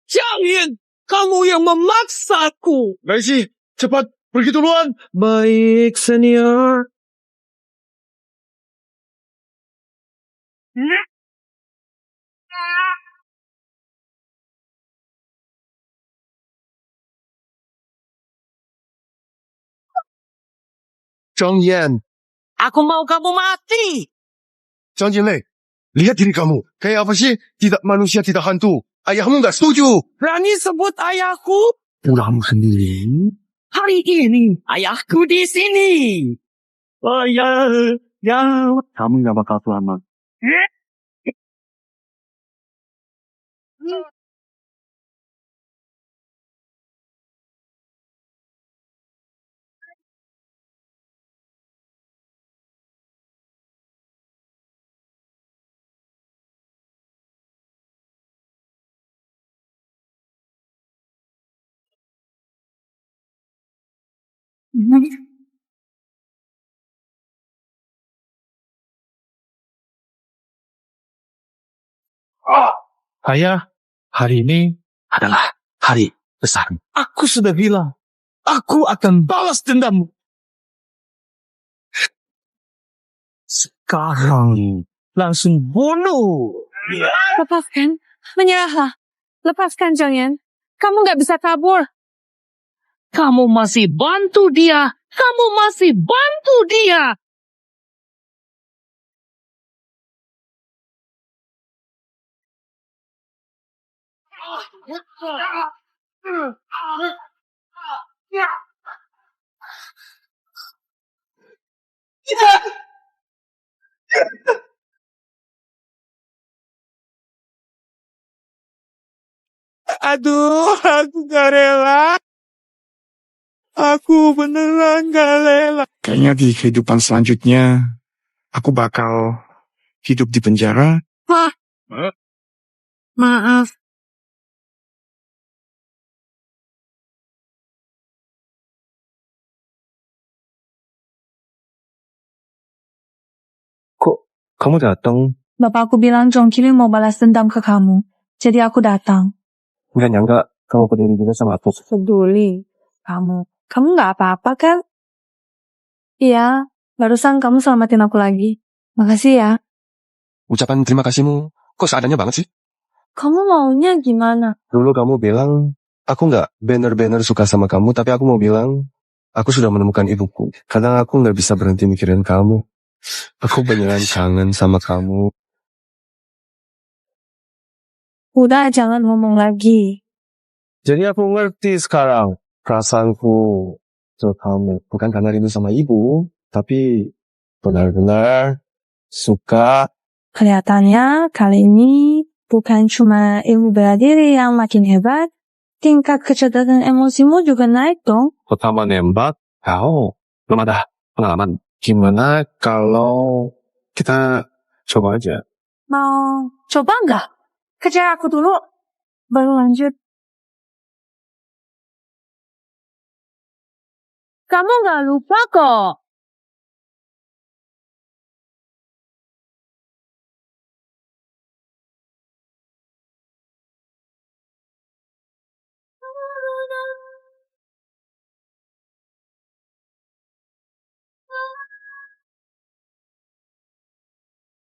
Jangan! Kamu yang memaksaku. Daisy, cepat pergi duluan. Baik, senior. Zhang Yan, Aku mau kamu mati. Zhang Jinlei, lihat diri kamu. Kayak apa sih? Tidak manusia, tidak hantu. Ayahmu nggak setuju. Berani sebut ayahku? Pulangmu sendiri. Hari ini ayahku di sini. Oh ya. Kamu nggak bakal selamat. Ayah, hari ini adalah hari besar. Aku sudah bilang, aku akan balas dendammu. Sekarang langsung bunuh. Lepaskan. Menyerahlah. Lepaskan, Zhang Yan. Kamu nggak bisa kabur. Kamu masih bantu dia. Aduh, aku gak rela. Aku beneran gak rela. Kayaknya di kehidupan selanjutnya, aku bakal hidup di penjara. Pak, maaf. Kok kamu datang? Bapakku bilang Zhong Qilin mau balas dendam ke kamu. Jadi aku datang. Nggak nyangka kamu peduli juga sama aku. Peduli. Kamu nggak apa-apa kan? Iya, barusan kamu selamatin aku lagi. Makasih ya. Ucapan terima kasihmu kok seadanya banget sih? Kamu maunya gimana? Dulu kamu bilang, aku nggak bener-bener suka sama kamu, tapi aku mau bilang, aku sudah menemukan ibuku. Kadang aku nggak bisa berhenti mikirin kamu. Aku beneran kangen sama kamu. Udah, jangan ngomong lagi. Jadi aku ngerti sekarang perasaanku ke kamu. Bukan karena rindu sama ibu, tapi benar-benar suka. Kelihatannya kali ini bukan cuma ilmu bela diri yang makin hebat, tingkat kecerdasan emosimu juga naik dong. Pertama nembak, kau belum ada pengalaman. Gimana kalau kita coba aja? Mau coba nggak? Kejar aku dulu, baru lanjut. Kamu nggak lupa kok,